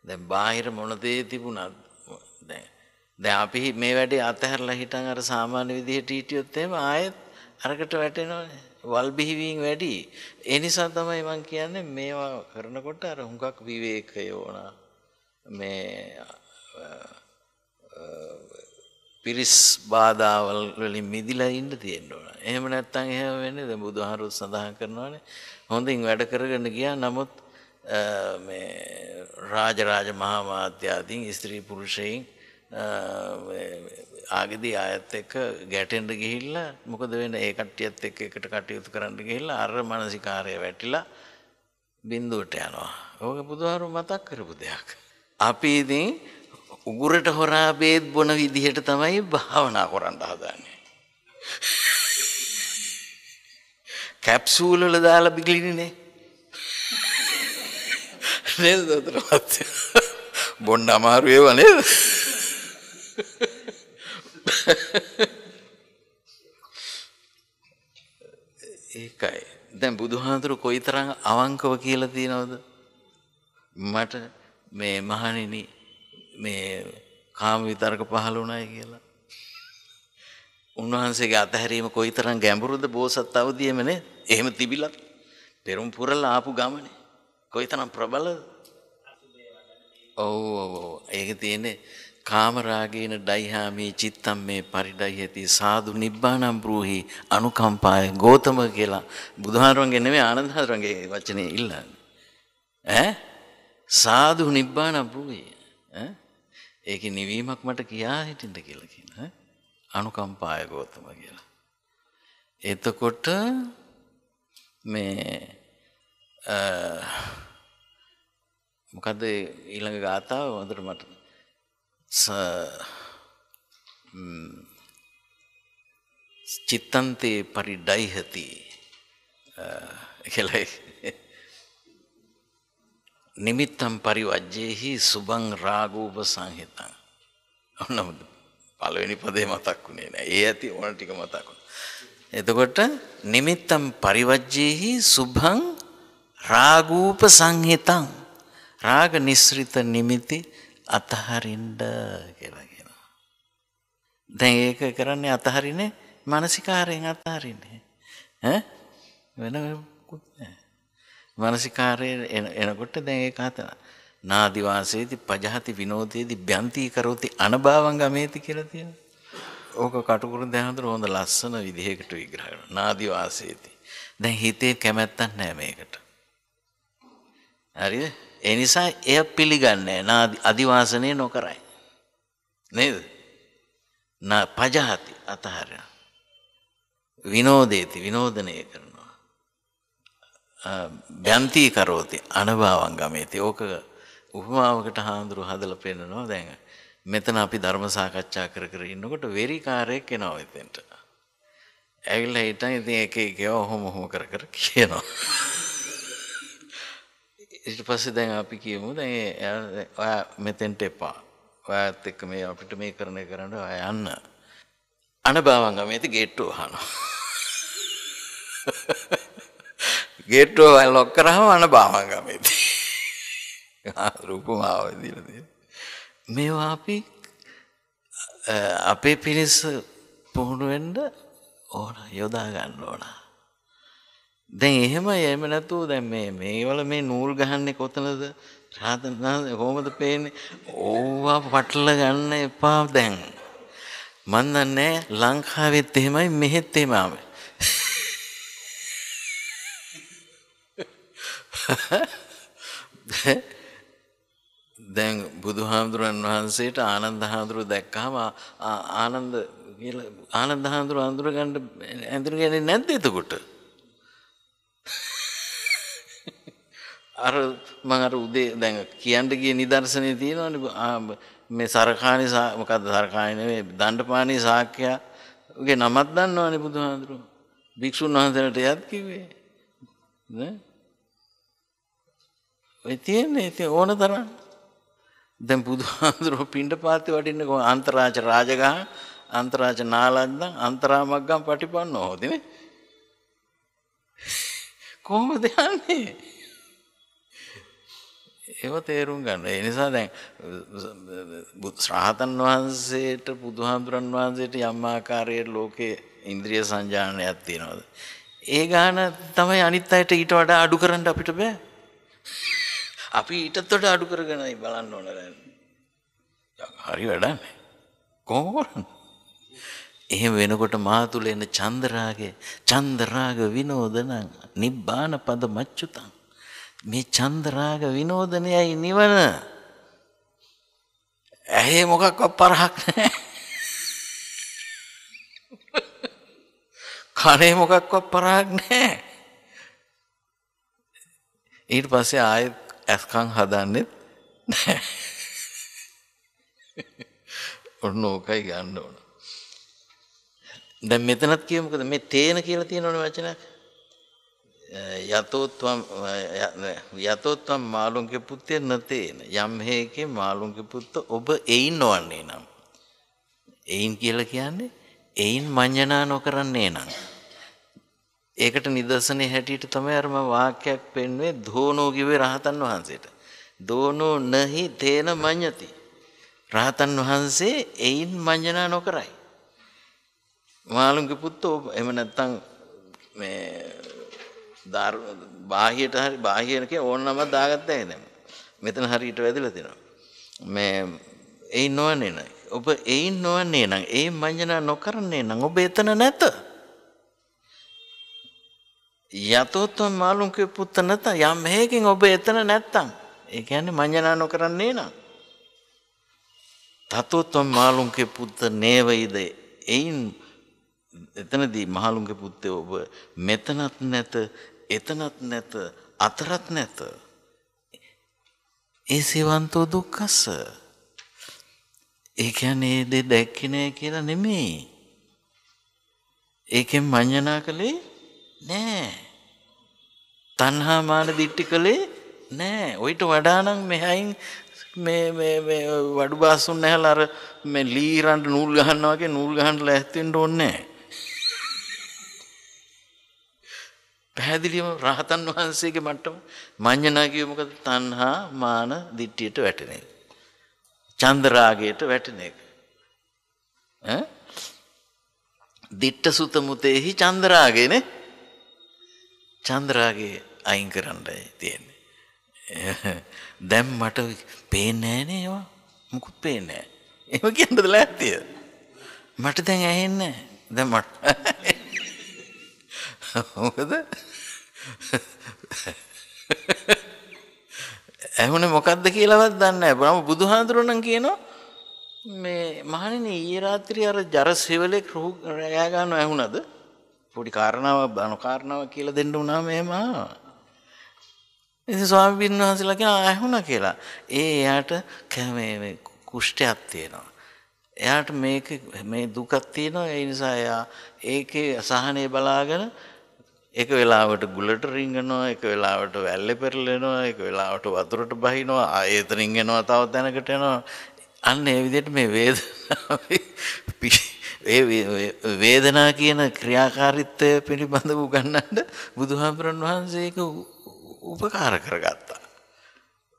දැන් බාහිර මොන දේ තිබුණත් දැන් අපි මේ වැඩේ අතහැරලා හිටන් අර සාමාන්‍ය විදිහට හිටියොත් එහෙම ආයෙත් අරකට වැටෙනවනේ. වල් බිහිවීම වැඩි. ඒ නිසා තමයි මම කියන්නේ මේවා කරනකොට අර හුඟක් විවේකය ඕන. මේ පිරිස් බාධාවල් වලින් මිදිලා ඉන්න තියෙන්න ඕන. එහෙම නැත්නම් එහෙම වෙන්නේ දැන් බුදුහාමුදුරුවෝ සඳහන් කරනවානේ හොඳින් වැඩ කරගෙන ගියා නමුත් මේ රාජ මහා මාත්‍යාදීන් ස්ත්‍රී පුරුෂයන් ආගදී ආයත් එක්ක ගැටෙන්න ගිහිල්ලා මොකද වෙන්නේ ඒ කට්ටියත් එක්ක එකට කටයුතු කරන්න ගිහිල්ලා අර මානසිකාරය වැටිලා බිඳුවට යනවා. ඕක බුදුහාමුදුරුවෝ මතක් කරපු දෙයක්. අපි ඉතින් උගුරට හොරා බේත් බොන විදිහට තමයි භාවනා කරන්න හදන්නේ. කැප්සූල් වල දාලා බිගලිනේ. නේද දොස්තරවත්? බොන්න අමාරු ඒවා නේද? ඒකයි. දැන් බුදුහාමුදුරුවෝ කොයිතරම් අවංකව කියලා තියෙනවද? මට මේ මහණෙනි මේ කාම විතරක පහළ වුණායි කියලා. උන්වහන්සේගේ අතහැරීම කොයිතරම් ගැඹුරුද බෝසත් අවදියේම නේ. එහෙම තිබිලත් පෙරම් පුරලා ආපු ගමනේ කොයිතරම් ප්‍රබලද? ඔව් ඒක තියෙන්නේ කාමරාගේන ඩයිහාමි චිත්තම් මේ පරිඩයති සාදු නිබ්බානම් බ්‍රූහි අනුකම්පාය ගෝතම කියලා බුදුහාරවන්ගේ නෙමෙයි ආනන්ද හාමුදුරන්ගේ වචනේ ඉල්ලන්නේ. සාදු නිබ්බානම් බ්‍රූහි ඒකේ නිවීමක් මට කියා හිටින්න කියලා කියනවා. අනුකම්පාය ගෝතම කියලා. එතකොට මේ මොකද ඊළඟ ගාථාව හොඳට මට චිත්තන්තේ පරිඩයිහති කියලා නිමිත්තම් පරිවජ්ජේහි සුභං රාගෝප සංහිතං. ඔන්න පළවෙනි පදේ මතක් වුණේ නෑ. ඒ ඇති ඕන ටික මතක් වුණා. එතකොට නිමිත්තම් පරිවජ්ජේහි සුභං රාගෝප සංහිතං. රාග නිස්ෘත නිමිති අතහරින්න කියලා කියනවා. දැන් ඒක කරන්නේ අතහරින්නේ මානසිකාරයෙන් අතහරින්නේ. වෙන මොකුත් නෑ. මානසිකාරයෙන් එනකොට දැන් ඒක අත නාදි වාසේති පජහති විනෝදේති බ්‍යන්ති කරෝති අනභවං ගමේති කියලා තියෙනවා. ඕක කටුකුරුන් දැන් හඳුර හොඳ ලස්සන විදිහකට විග්‍රහ කරනවා. නාදි වාසේති. දැන් හිතේ කැමැත්තක් නෑ මේකට. හරිද? ඒ නිසා එය පිළිගන්නේ නාදි අදිවාසනේ නොකරයි. නේද? පජහති අතහරින. විනෝදේති විනෝදනය කරනවා. බ්‍යන්ති කරෝති අනභවං ගමේති. ඕක උපමාවකට හාමුදුරු හදලා පෙන්නනවා. දැන් මෙතන අපි ධර්ම සාකච්ඡා කර කර ඉන්නකොට වෙරිකාරයෙක් එනවා එතෙන්ට. ඇවිල්ලා හිටන් ඉතින් එක එක ඔහොම කර කර කියනවා. ඊට පස්සේ දැන් අපි කියමු දැන් ඔයා මෙතෙන්ට එපා. ඔයාත් එක්ක මේ අපිට මේ කරන්න ඔයා යන්න. අනභවං ගමේති ගේට්ටුව අහනවා. ගේට්ටුව ලොක් කරාම අනභවං ගමේති. රූපමාව දීලා තියෙනවා. මේවා අපි අපේ පිරිස පුහුණු වෙන්න ඕන යොදා ගන්න ඕන. දැන් එහෙම නැතුව දැන් මේවල මේ නූල් ගහන්නේ කොතනද? කොහොමද පේන්නේ? ඕවා පටල ගන්න එපා දැන්. මන් දන්නේ ලංකාවෙත් එහෙමයි මෙහෙත් එහෙමයි. දැන් බුදුහාමුදුරන් වහන්සේට ආනන්ද හාමුදුරුව දැක්කම ආනන්ද හාමුදුරුව අඳුරගන්න ඇඳුරගන්නේ නැද්ද එතකොට? අර මම අර උදේ දැන් කියන්න ගිය නිදර්ශනේ තියෙනවනේ මේ සරකාණි මොකද්ද සරකාණි නෙවෙයි දණ්ඩපාණි ශාක්‍යගේ නමක් දන්නවනේ බුදුහාමුදුරුව. භික්ෂුන් වහන්සේලාට යත් කිව්වේ නේ? ඔය තියෙන්නේ ඕන තරම්. දැන් බුදුහාමුදුරුව පිණ්ඩපාතේ වඩින්න අන්තරාජ රාජගහ අන්තරාජ නාලන්දන් අන්තරාමග්ගම් පටිපන්නෝ හොදිනේ. කොහොමද යන්නේ? ඒව තේරුම් ගන්න. ඒ නිසා දැන් ශ්‍රාතන් වහන්සේට බුදුහාමුදුරන් වහන්සේට යම් ආකාරයේ ලෝකේ ඉන්ද්‍රිය සංජානනයක් තියෙනවද? ඒ ගාන තමයි අනිත් අයට ඊට වඩා අඩු කරන්න අපිට බෑ. අපි ඊටත් වඩා අඩු කරගෙනයි බලන්න ඕන දැන්. හරි වැඩන්නේ. කොහොමද? එහෙම වෙනකොට මා තුල එන චන්දරාග විනෝදනං නිබ්බාන පද මච්චුතං. මේ චන්දරාග විනෝදනයයි නිවන. ඇහි මොකක්වත් පරහක් නැහැ. කනේ මොකක්වත් පරහක් නැහැ. ඊට පස්සේ ආයෙත් ඇස්කම් හදන්නෙත් නැහැ. ඔන්න ඕකයි ගන්න ඕන. දැන් මෙතනත් කිය මොකද මේ තේන කියලා තියෙනවනේ වචනයක්. යතෝත්වම් මාළුන්ගේ පුත්තේ නැතේන යම් හේකේ මාළුන්ගේ පුත්ත ඔබ එයින් නොවන්නේ නම්. එයින් කියලා කියන්නේ එයින් මඤ්ඤණා නොකරන්නේ නම්. ඒකට නිදර්ශනයේ හැටියට තමයි අර මම වාක්‍යයක් පෙන්වුවේ ධෝනෝ කිව්වේ රහතන් වහන්සේට. ධෝනෝ නහි තේන මඤ්ඤති. රහතන් වහන්සේ එයින් මඤ්ඤණා නොකරයි. මාළුන්ගේ පුත්ත එහෙම නැත්නම් මේ බාහියට හරි බාහිර කිය ඕන නමක් දාගත්තා නේද? මෙතන හරියට වැදලා තියෙනවා. මේ එයින් නොවන්නේ නැහැ. ඔබ එයින් නොවන්නේ නම් ඒ මඤ්ඤණා නොකරන්නේ නම් ඔබ එතන නැත. යතෝත්වම් මාළුන්ගේ පුත්ත නැත යම් හේකින් ඔබ එතන නැත්තම් ඒ කියන්නේ මඤ්ඤණා නොකරන්නේ නම් තතෝත්වම් මාළුන්ගේ පුත්ත නේවයිද එයින් එතනදී මහලුන්ගේ පුත්තේ ඔබ මෙතනත් නැත එතනත් නැත අතරත් නැත. ඒ සේවන්තෝ දුක්ඛස්ස. ඒ කියන්නේ දෙ දැක්කේ නෑ කියලා නෙමෙයි. ඒකෙන් මඤ්ඤණා කළේ නෑ. තණ්හා මාන දිට්ඨි කළේ නෑ. ඔయిత වඩා නම් මෙහයින් මේ වඩු බාසුන් නැහැලා අර මේ ලීරන්ට නූල් ගහනවා වගේ නූල් ගහන්න ලෑස්ති වෙන්න ඕනේ නෑ. පැහැදිලිවම රහතන් වහන්සේගේ මට්ටම මඤ්ඤණා කියේ මොකද? තණ්හා මාන දිට්ඨියට වැටෙන එක. චන්ද රාගයට වැටෙන එක. දිට්ඨ සුත මුතේහි චන්ද රාගේනේ. චන්ද රාගේ අයින් කරන්නයි තියෙන්නේ. දැන් මට පේන්නේ නෑනේ ඒවා. මුකුත් පේන්නේ නෑ. එහෙම කියන්නද ලෑස්තිය? මට දැන් ඇහෙන්නේ නෑ. දැන් මට මොකද? ඇහුනේ මොකද්ද කියලාවත් දන්නේ නැහැ. බ්‍රහ්ම බුදුහාඳුරණන් කියනවා මේ මහණෙනි ඊයේ රාත්‍රියේ අර ජරසෙවලේ රෑ ගන්නවා ඇහුණද? පොඩි කාරණාවක් කියලා දෙන්න උනා මෙහෙම. ඉතින් ස්වාමීන් වහන්සේලා කියනවා ඇහුණා කියලා. එයාට මේ කුෂ්ඨයක් තියෙනවා. එයාට මේ දුකක් තියෙනවා. ඒ නිසා එයා ඒකේ අසහනේ බලාගෙන එක වෙලාවට ගුලට රිංගනවා, එක වෙලාවට වැල්ලේ පෙරලෙනවා, එක වෙලාවට වතුරට බහිනවා, ආයෙත් රිංගනවා, තව තැනකට යනවා. අන්න ඒ විදිහට මේ වේදනා කියන ක්‍රියාකාරීත්වය පිළිබඳව උගන්වන්න බුදුහාමුදුරන් වහන්සේ ඒක උපකාර කරගත්තා.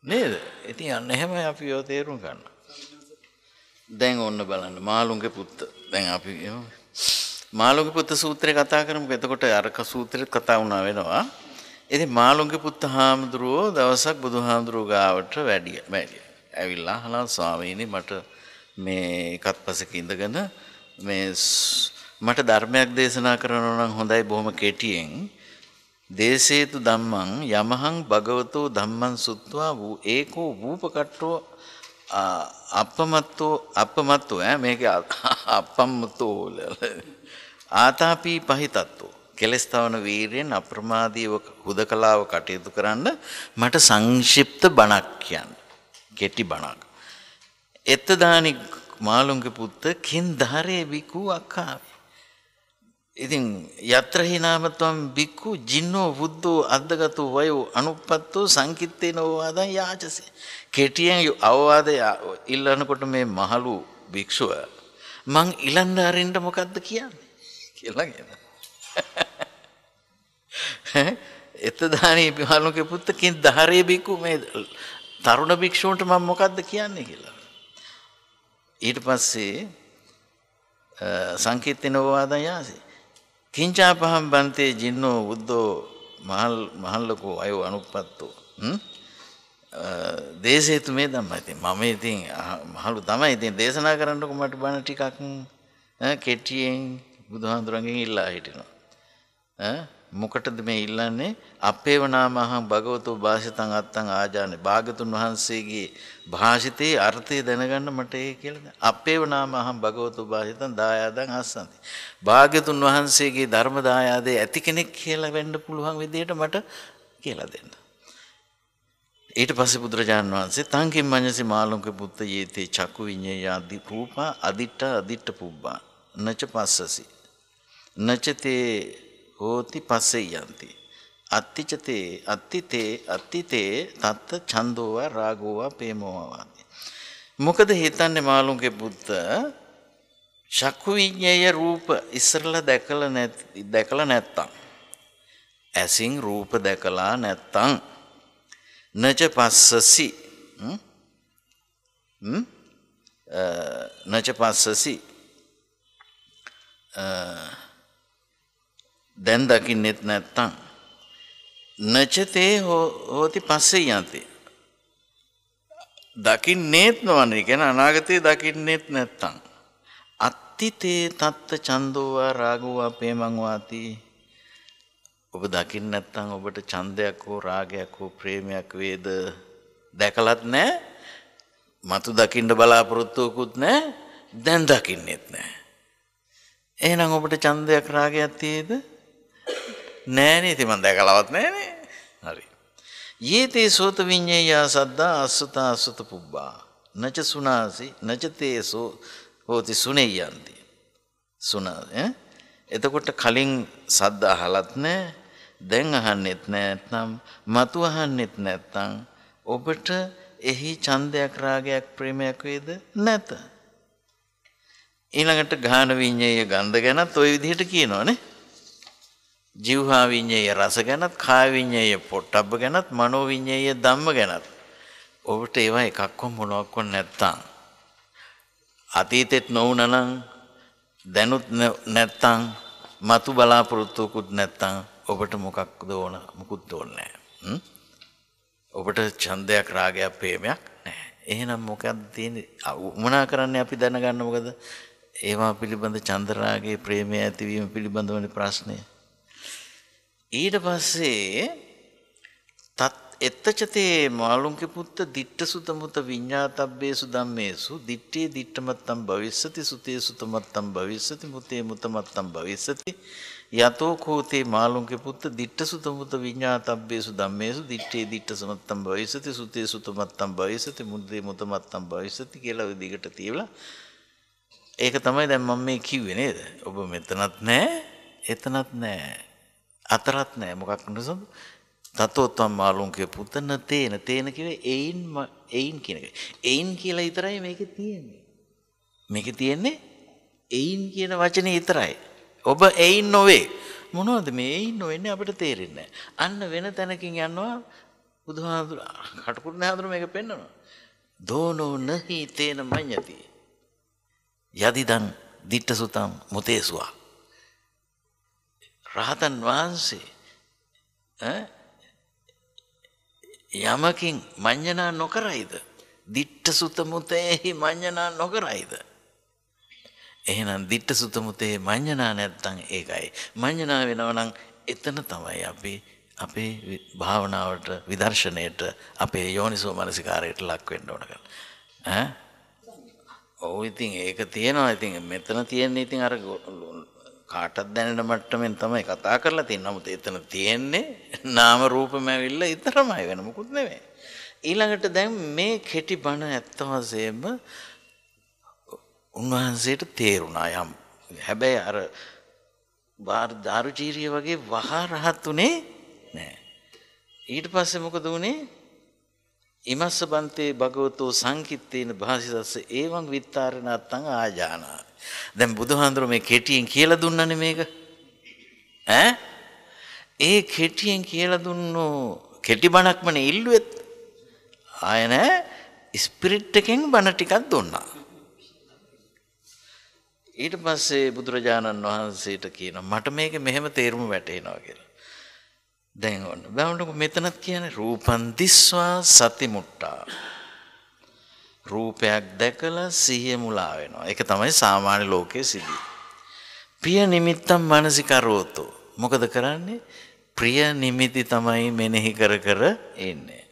නේද? ඉතින් අන්න එහෙම අපි ඒව තේරුම් ගන්නවා. දැන් ඔන්න බලන්න මාළුන්ගේ පුත්ත. දැන් අපි මාළුන්ගේ පුත්ත සූත්‍රය කතා කරමු. එතකොට අරක සූත්‍රෙත් කතා වුණා වෙනවා. ඉතින් මාළුන්ගේ පුත්ත හාමුදුරුවෝ දවසක් බුදුහාමුදුරුවෝ ගාවට වැඩියා. ඇවිල්ලා අහලා ස්වාමීනි මට මේ එකත්පසක ඉඳගෙන මේ මට ධර්මයක් දේශනා කරනවා නම් හොඳයි බොහොම කෙටියෙන්. දේසේතු ධම්මං යමහං භගවතෝ ධම්මං සුත්වා වූ ඒකෝ වූපකට්ටෝ අපමත්තෝ මේක අපම්මතෝ ආතාපි පහිතත්වෝ කෙලස්තවන වීරයෙන් අප්‍රමාදීව හුදකලාව කටයුතු කරන්න මට සංක්ෂිප්ත බණක් කියන්න. කෙටි බණක්. එත්තදානි මාළුන්ගේ පුත්ත කින් ධාරේ බිකු අක්කාවේ. ඉතින් යත්‍රහි නාමත්වම් බිකු ජින්නෝ බුද්ධෝ අද්දගතෝ වයෝ අනුප්පත්තෝ සංකිත්තේනෝ වාදං යාචසේ. කෙටියෙන් අවවාදය ඉල්ලනකොට මේ මහලු භික්ෂුව මං ඉලන්න අරින්න මොකද්ද කියන්නේ කියලා කියනවා. එතදානි මාළුන්ගේ පුත්ත කින් ධාරේ බිකු මේ තරුණ භික්ෂුන්ට මම මොකද්ද කියන්නේ කියලා. ඊට පස්සේ සංකීර්තනෝ වාදං යාසේ කිංචාපහම් බන්තේ ජින්නෝ බුද්ධෝ මහල්ලකෝ අයෝ අනුප්පත්තෝ දේශේතු මේ ධම්මයි. ඉතින් මම ඉතින් මහලු තමයි ඉතින් දේශනා කරන්නකො මට බණ ටිකක් කෙටියෙන් බුදුහාඳුරන්ගෙන් ඉල්ලා හිටිනවා. මොකටද මේ ඉල්ලන්නේ? අපේව නාමහං භගවතෝ භාෂිතං අත්තං ආජානේ. භාගතුන් වහන්සේගේ භාෂිතේ අර්ථය දැනගන්න මට ඒ කියලා. අපේව නාමහං භගවතෝ භාෂිතං දායාදං අස්සන්ති. භාගතුන් වහන්සේගේ ධර්ම දායාදේ ඇති කෙනෙක් කියලා වෙන්න පුළුවන් විදිහට මට කියලා දෙන්න. ඊට පස්සේ බුදුරජාණන් වහන්සේ තංකින් මඤ්ඤසි මාළුන්ගේ පුත්ත යේතේ චක්කු විඤ්ඤායාදි රූපා අදිට්ඨ පුබ්බා නච පස්සසි නචතේ හෝති පස්සේ යන්ති අත්තිතේ තත්ත ඡන්දෝවා රාගෝවා ප්‍රේමෝවා. මොකද හිතන්නේ මාළුන්ගේ පුත්ත චක්කු විඤ්ඤාය රූප ඉස්සරලා දැකලා නැත්තම් ඇසින් රූප දැකලා නැත්තම් නච පස්සසි නච පස්සසි දැන් දකින්නෙත් නැත්තම් නචතේ හෝති පස්සේ යන්ති දකින්නෙත් නොවන්නේ කියන අනාගතේ දකින්නෙත් නැත්තම් අත්තිතේ තත්ත ඡන්දෝවා රාගෝවා ප්‍රේමං වාති. ඔබ දකින්න නැත්නම් ඔබට ඡන්දයක් හෝ රාගයක් හෝ ප්‍රේමයක් වේද දැකලත් නැහැ. මතු දකින්න බලාපොරොත්තුවකුත් නැහැ. දැන් දකින්නෙත් නැහැ. එහෙනම් ඔබට ඡන්දයක් රාගයක් තියේද? නෑනේ ඉතින් මම දැකලවත් නෑනේ. හරි. යේතේ සෝත විඤ්ඤේය සද්දා අසුත අසුත පුබ්බා. නච සුනාසි නච තේසෝ හෝති සුනේයන්ති. සුනා එතකොට කලින් සද්ද අහලත් නෑ. දැන් අහන්නෙත් නැත්නම් මතු අහන්නෙත් නැත්නම් ඔබට එහි ඡන්දයක් රාගයක් ප්‍රේමයක් වේද නැත. ඊළඟට ගාන විඤ්ඤේය ගන්ධ ගැනත් ওই විදිහට කියනවානේ. ජීවහා විඤ්ඤේය රස ගැනත් කාය විඤ්ඤේය පොට්ටබ්බ ගැනත් මනෝ විඤ්ඤේය ධම්ම ගැනත් ඔබට ඒවා එකක්වත් මොනවාක්වත් නැත්තම් අතීතෙත් නොවුනනම් දැනුත් නැත්තම් මතු බලාපොරොත්තුකුත් නැත්තම් ඔබට මොකක්ද ඕන මුකුත් ඕනේ නැහැ. ඔබට ඡන්දයක් රාගයක් ප්‍රේමයක් නැහැ. එහෙනම් මොකක්ද තියෙන්නේ? උමනා කරන්නේ අපි දැනගන්න මොකද? ඒවා පිළිබඳ ඡන්ද රාගයේ ප්‍රේමය ඇතිවීම පිළිබඳවනේ ප්‍රශ්නය. ඊට පස්සේ තත් එත්තචතේ මාළුන්ගේ පුත්ත දිට්ඨ සුත මුත විඤ්ඤාතබ්බේසු ධම්මේසු දිට්ඨේ දිට්ඨමත්තම් භවිස්සති සුතේ සුතමත්තම් භවිස්සති මුතේ මුතමත්තම් භවිස්සති යතෝ කෝතේ මාළුන්ගේ පුත්ත දිට්ඨ සුත මුත විඤ්ඤාතබ්බේසු ධම්මේසු දිට්ඨේ දිට්ඨසමත්තම් භවිස්සති සුතේ සුතමත්තම් භවිස්සති මුතේ මුතමත්තම් භවිස්සති කියලා ඔය දිගට තියලා ඒක තමයි දැන් මම මේ කිව්වේ නේද? ඔබ මෙතනත් නැහැ එතනත් නැහැ අතරත් නැහැ මොකක් නිසාද? තතෝත්තම් මාළුන්ගේ පුතන තේන කිව්වේ එයින් කියන එක. එයින් කියලා විතරයි මේකේ තියෙන්නේ. මේකේ තියෙන්නේ එයින් කියන වචනේ විතරයි. ඔබ එයින් නොවේ. මොනවද මේ එයින් නොවෙන්නේ අපිට තේරෙන්නේ නැහැ. අන්න වෙන තැනකින් යනවා බුදුහාමුදුර කටුකුරුනේ හාමුදුර මේක පෙන්නනවා. දෝනෝ නහි තේන මඤ්ඤති. යදිදං දිට්ඨසුතං මුතේසුවා. රහතන් වහන්සේ යමකින් මඤ්ඤණා නොකරයිද? දිට්ඨ සුත මුතේහි මඤ්ඤණා නොකරයිද? එහෙනම් දිට්ඨ සුත මුතේ මඤ්ඤණා නැත්තම් ඒකයි. මඤ්ඤණා වෙනවා නම් එතන තමයි අපි අපේ භාවනාවට විදර්ශනයට අපේ යෝනිසෝ මනසිකාරයට ලක් වෙන්න ඕන කරලා. ඔව් ඉතින් ඒක තියෙනවා. ඉතින් මෙතන තියෙන්නේ ඉතින් අර කාටත් දැනෙන මට්ටමින් තමයි කතා කරලා තියෙන්නේ. නමුත් එතන තියෙන්නේ නාම රූපම ඇවිල්ලා ඊතරමයි වෙන මොකුත් නෙමෙයි. ඊළඟට දැන් මේ කෙටි බණ ඇත්ත වශයෙන්ම උන්වහන්සේට තේරුණා යම්. හැබැයි අර දාරුචීරිය වගේ වහා රහත්ුනේ නෑ. ඊට පස්සේ මොකද වුනේ? ඉමස්ස බන්තේ භගවතෝ සංකිත්තේන භාසිතස්ස ඒවං විත්තරණත්තං ආජානා. දැන් බුදුහාඳුර මේ කෙටියෙන් කියලා දුන්නනේ මේක. ඒ කෙටියෙන් කියලා දුන්නෝ කෙටි බණක්මනේ ඉල්ලුවෙත්. ආය නෑ ස්පිරිට් එකෙන් බණ ටිකක් දුන්නා. ඊට පස්සේ බුදුරජාණන් වහන්සේට කියනවා මට මේක මෙහෙම තේරුම වැටහෙනවා කියලා. දැන් ඔන්න බලන්නකො මෙතනත් කියන්නේ රූපං දිස්වා සතිමුට්ටා. රූපයක් දැකලා සිහිය මුලා වෙනවා. ඒක තමයි සාමාන්‍ය ලෝකයේ සිදුවේ. ප්‍රිය නිමිත්තම් මානසිකරෝතෝ. මොකද කරන්නේ? ප්‍රිය නිමිති තමයි මෙනෙහි කර කර ඉන්නේ.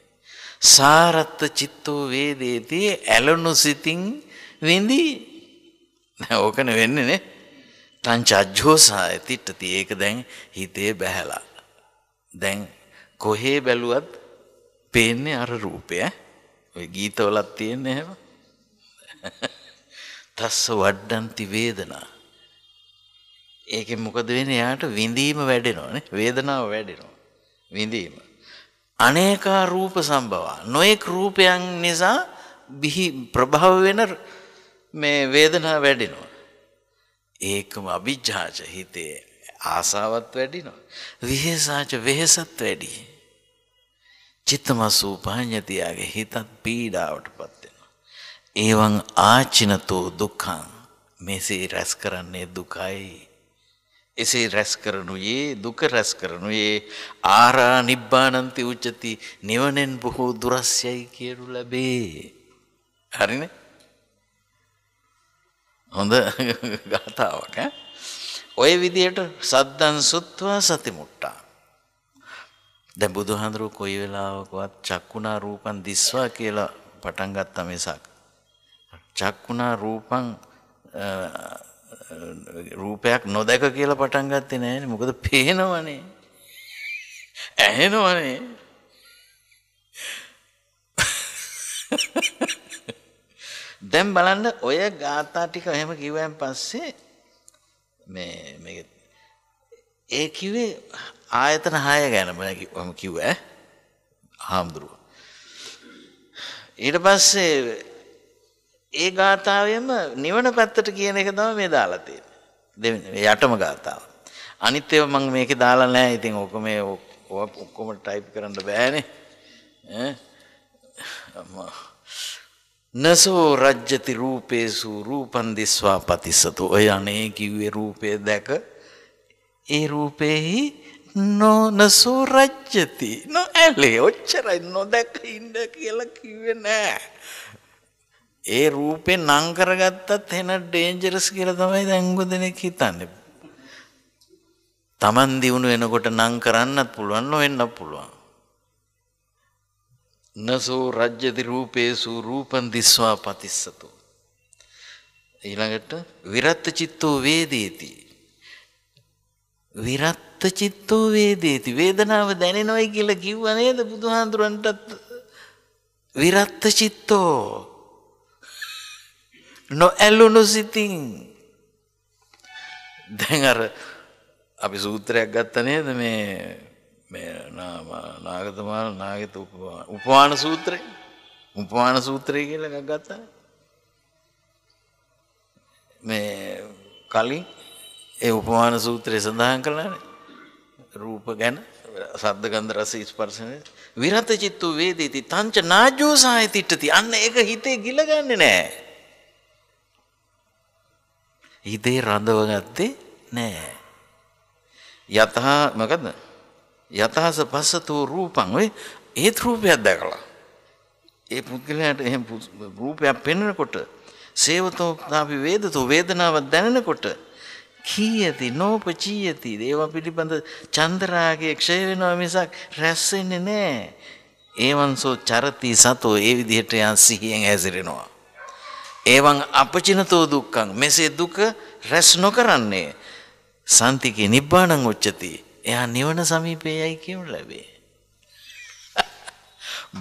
සාරත්ත චිත්තෝ වේදේති ඇලුණු සිතින් විඳි. ඕකනේ වෙන්නේ නේ. තංචජ්ජෝසාය තිට්ඨති. ඒක දැන් හිතේ බැහැලා. දැන් කොහේ බැලුවත් පේන්නේ අර රූපය. ඔය ගීතවලත් තියෙන්නේ එහෙම. තස්ස වඩ්ඩන්ති වේදනා. ඒකෙන් මොකද වෙන්නේ? යාට විඳීම වැඩෙනවා නේ. වේදනාව වැඩෙනවා. විඳීම. අනේකා රූප සම්භව. නොඑක් රූපයන් නිසා ප්‍රභව වෙන මේ වේදනාව වැඩෙනවා. ඒකම අවිජ්ජාච හිතේ ආසාවත් වැඩිනවා. විහෙසාච වෙහෙසත් වැඩි. චිත්තමසු පඤ්ඤතියගේ හිතත් පීඩාවටපත් වෙනවා. ඒවං ආචිනතෝ දුක්ඛං. මෙසේ රැස් කරන්නේ දුකයි. එසේ රැස් කරනුයේ දුක රැස් කරනුයේ ආරා නිබ්බානන්ති උච්චති. නිවනෙන් බොහෝ දුරස්යයි කියනු ලැබේ. හරිනේ? හොඳ ගාථාවක් ඈ. ඔය විදියට සද්දං සුත්වා සතිමුට්ටා. දැන් බුදුහාඳුරු කොයි වෙලාවකවත් චක්කුණා රූපං දිස්වා කියලා පටන් ගත්ත මිසක් චක්කුණා රූපං රූපයක් නොදැක කියලා පටන් ගත්තේ නෑනේ. මොකද පේනවනේ. ඇහෙනවනේ. දැන් බලන්න ඔය ගාථා ටික එහෙම කිව්වන් පස්සේ මේ ඒ කිව්වේ ආයතන 6 ගැන මම කිව්වා හාමුදුරුවෝ. ඊට පස්සේ ඒ ගාථාවෙම නිවන පැත්තට කියන එක තමයි මේ දාලා තියෙන්නේ. දෙවෙනි යටම ගාථාව. අනිත් ඒවා මම මේකේ දාලා නැහැ. ඉතින් ඔක මේ ඔක්කොම ටයිප් කරන්න බෑනේ. නසෝ රජ්‍යති රූපේසු රූපං දිස්වා පතිස්සතු. ඔය අනේ කිව්වේ රූපේ දැක ඒ රූපේහි නසෝ රජ්‍යති නොඇලේ ඔච්චරයි නොදැක ඉන්න කියලා කිව්වේ නෑ. ඒ රූපේ නම් කරගත්තත් එන ඩේන්ජරස් කියලා තමයි දැන් ගොඩනෙක් හිතන්නේ. Taman දිනු වෙනකොට නම් කරන්නත් පුළුවන් නොවෙන්නත් පුළුවන්. නසෝ රජ්‍යති රූපේසු රූපං දිස්වා පතිස්සතු. ඊළඟට විරත් චිත්තෝ වේදේති. විරත් චිත්තෝ වේදේති. වේදනාව දැනෙනවයි කියලා කිව්වා නේද බුදුහාඳුරන්ටත්. විරත් චිත්තෝ නොඇලුණු සිතින්. දැන් අර අපි සූත්‍රයක් ගත්ත නේද මේ නාගතමාල නාගත උපවාන සූත්‍රය. උපවාන සූත්‍රය කියලා එකක් ගත්තා. මේ කලින් ඒ උපවාන සූත්‍රය සඳහන් කළානේ. රූප ගැන සද්ද ගන්ධ රස ස්පර්ශන විරත චිත්තෝ වේදිතී තංච නාජෝ සායතිට්ඨති. අන්න ඒක හිතේ ගිලගන්නේ නැහැ. හිතේ රඳව ගත්තේ නැහැ. යතහ මොකද? යතහස පස්සතෝ රූපං. ඔය ඒත් රූපයක් දැකලා ඒ පුද්ගලයාට එහෙම රූපයක් පෙනෙනකොට සේවතෝ තාපි වේදතෝ වේදනාවක් දැනෙනකොට කීයති නෝපචීයති. ඒවා පිළිබඳ චන්දරාගයේ ක්ෂය වෙනවා මිසක් රැස් වෙන්නේ නැහැ. ඒවන්සෝ චරති සතෝ. ඒ විදිහට යන් සිහියෙන් හැසිරෙනවා. එවං අපචිනතෝ දුක්ඛං. මෙසේ දුක රැස් නොකරන්නේ සන්තිකේ නිබ්බාණං උච්චති. එයා නිවන සමීපයයි කියනු ලැබේ.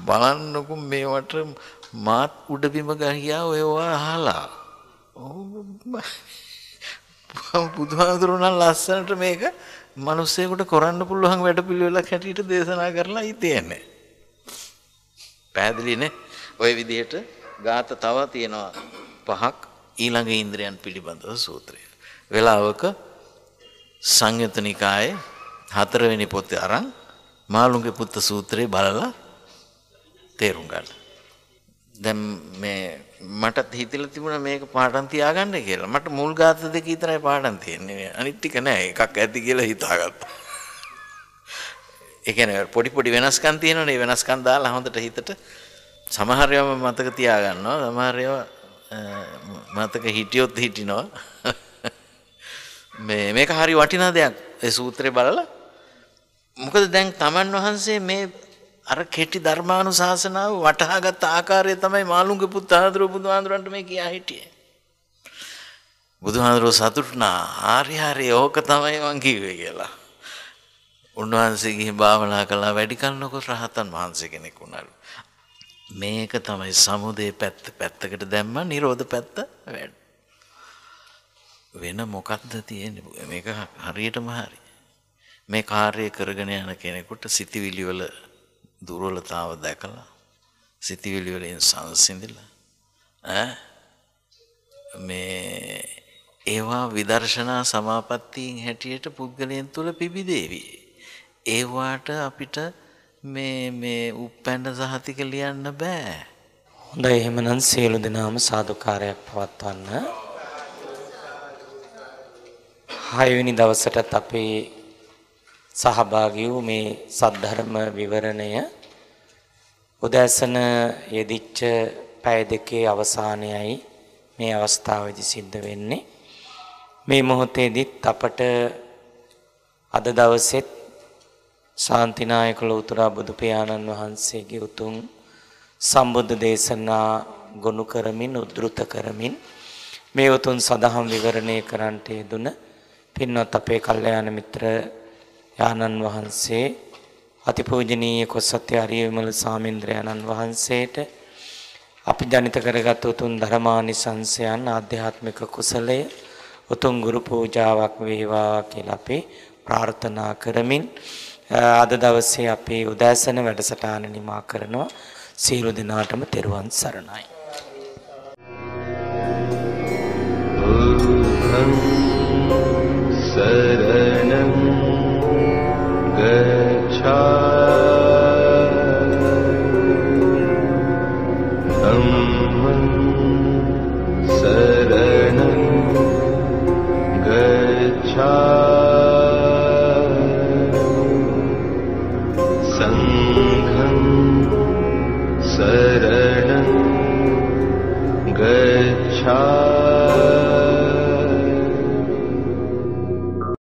බලන්නකො මේවට මාත් උඩ බිම ගියා ඔයවා අහලා. බුදුහාමුදුරුවෝ නම් ලස්සනට මේක මිනිස්සෙකුට කරන්න පුළුවන් වැඩපිළිවෙලක් හැටියට දේශනා කරලා ඉතියන්නේ. පැහැදිලිනේ? ওই විදිහට ගාත තව තියෙනවා 5ක් ඊළඟ ඉන්ද්‍රයන් පිළිබඳව සූත්‍රය. වෙලාවක සංයුත්ත නිකායේ 4 වෙනි පොතේ අරන් මාළුන්ගේ පුත්ත සූත්‍රය බලලා තේරුම් ගන්න. දැන් මේ මට හිතලා තිබුණා මේක පාඩම් තියාගන්න කියලා. මට මුල් ගාත දෙක විතරයි පාඩම් තියෙන්නේ. අනිත් ටික නෑ. එකක් ඇති කියලා හිතාගත්තා. ඒ කියන්නේ පොඩි වෙනස්කම් තියෙනවනේ. වෙනස්කම් දාලා හොඳට හිතට සමහර ඒවා මතක තියාගන්නවා. සමහර ඒවා මතක හිටියොත් හිටිනවා. මේක හරි වටිනා දෙයක්. ඒ සූත්‍රය බලලා මොකද දැන් තමන් වහන්සේ මේ අර කෙටි ධර්මානුශාසනාව වටහාගත් ආකාරය තමයි මාළුන්ගේ පුත් ආදරෝ බුදුහාඳුරන්ට මේ කියා හිටියේ. බුදුහාඳුරෝ සතුටුනා හරි ඕක තමයි මං කිව්වේ කියලා. උන්වහන්සේ ගිහින් භාවනා කළා. වැඩි කලනකො රහතන් වහන්සේ කෙනෙක් වුණාලු. මේක තමයි සමුදේ පැත්තකට දැම්ම නිරෝධ පැත්ත වැඩ. වෙන මොකක්ද තියෙන්නේ? මේක හරියටම හරි. මේ කාර්යය කරගෙන යන කෙනෙකුට සිතිවිලි වල දුර්වලතාව දැකලා සිතිවිලි වලින් සංසිඳිලා මේ ඒවා විදර්ශනා සමාපත්තියෙන් හැටියට පුද්ගලයන් තුල පිබිදේවි. ඒවාට අපිට මේ උපැන්න සහතික ලියන්න බෑ. හොඳයි එහෙමනම් සියලු දෙනාම සාදුකාරයක් පවත්වන්න. 6 වෙනි දවසටත් අපේ සහභාගී වූ මේ සද්ධර්ම විවරණය උදෑසන යෙදිච්ච පැය දෙකේ අවසානයයි මේ අවස්ථාවේදී සිද්ධ වෙන්නේ. මේ මොහොතේදීත් අපට අද දවසෙත් ශාන්තිනායක ලෝතර බුදු පියාණන් වහන්සේගේ උතුම් සම්බුද්ධ දේශනා ගොනු කරමින් උද්දෘත කරමින් මේ උතුම් සදහම් විවරණය කරන්නට යෙදුන පින්වත් අපේ කල්යාණ මිත්‍ර යානන් වහන්සේ අතිපූජනීය කොසත්ය ආර්ය විමල සාමින්ද්‍රයන්න් වහන්සේට අපි ජනිත කරගත් උතුම් ධර්මානිසංසයන් ආධ්‍යාත්මික කුසලය උතුම් ගුරු පූජාවක් වේවා කියලා අපි ප්‍රාර්ථනා කරමින් අද දවසේ අපේ උදෑසන වැඩසටහන නිමා කරනවා. සියලු දෙනාටම තෙරුවන් සරණයි. Say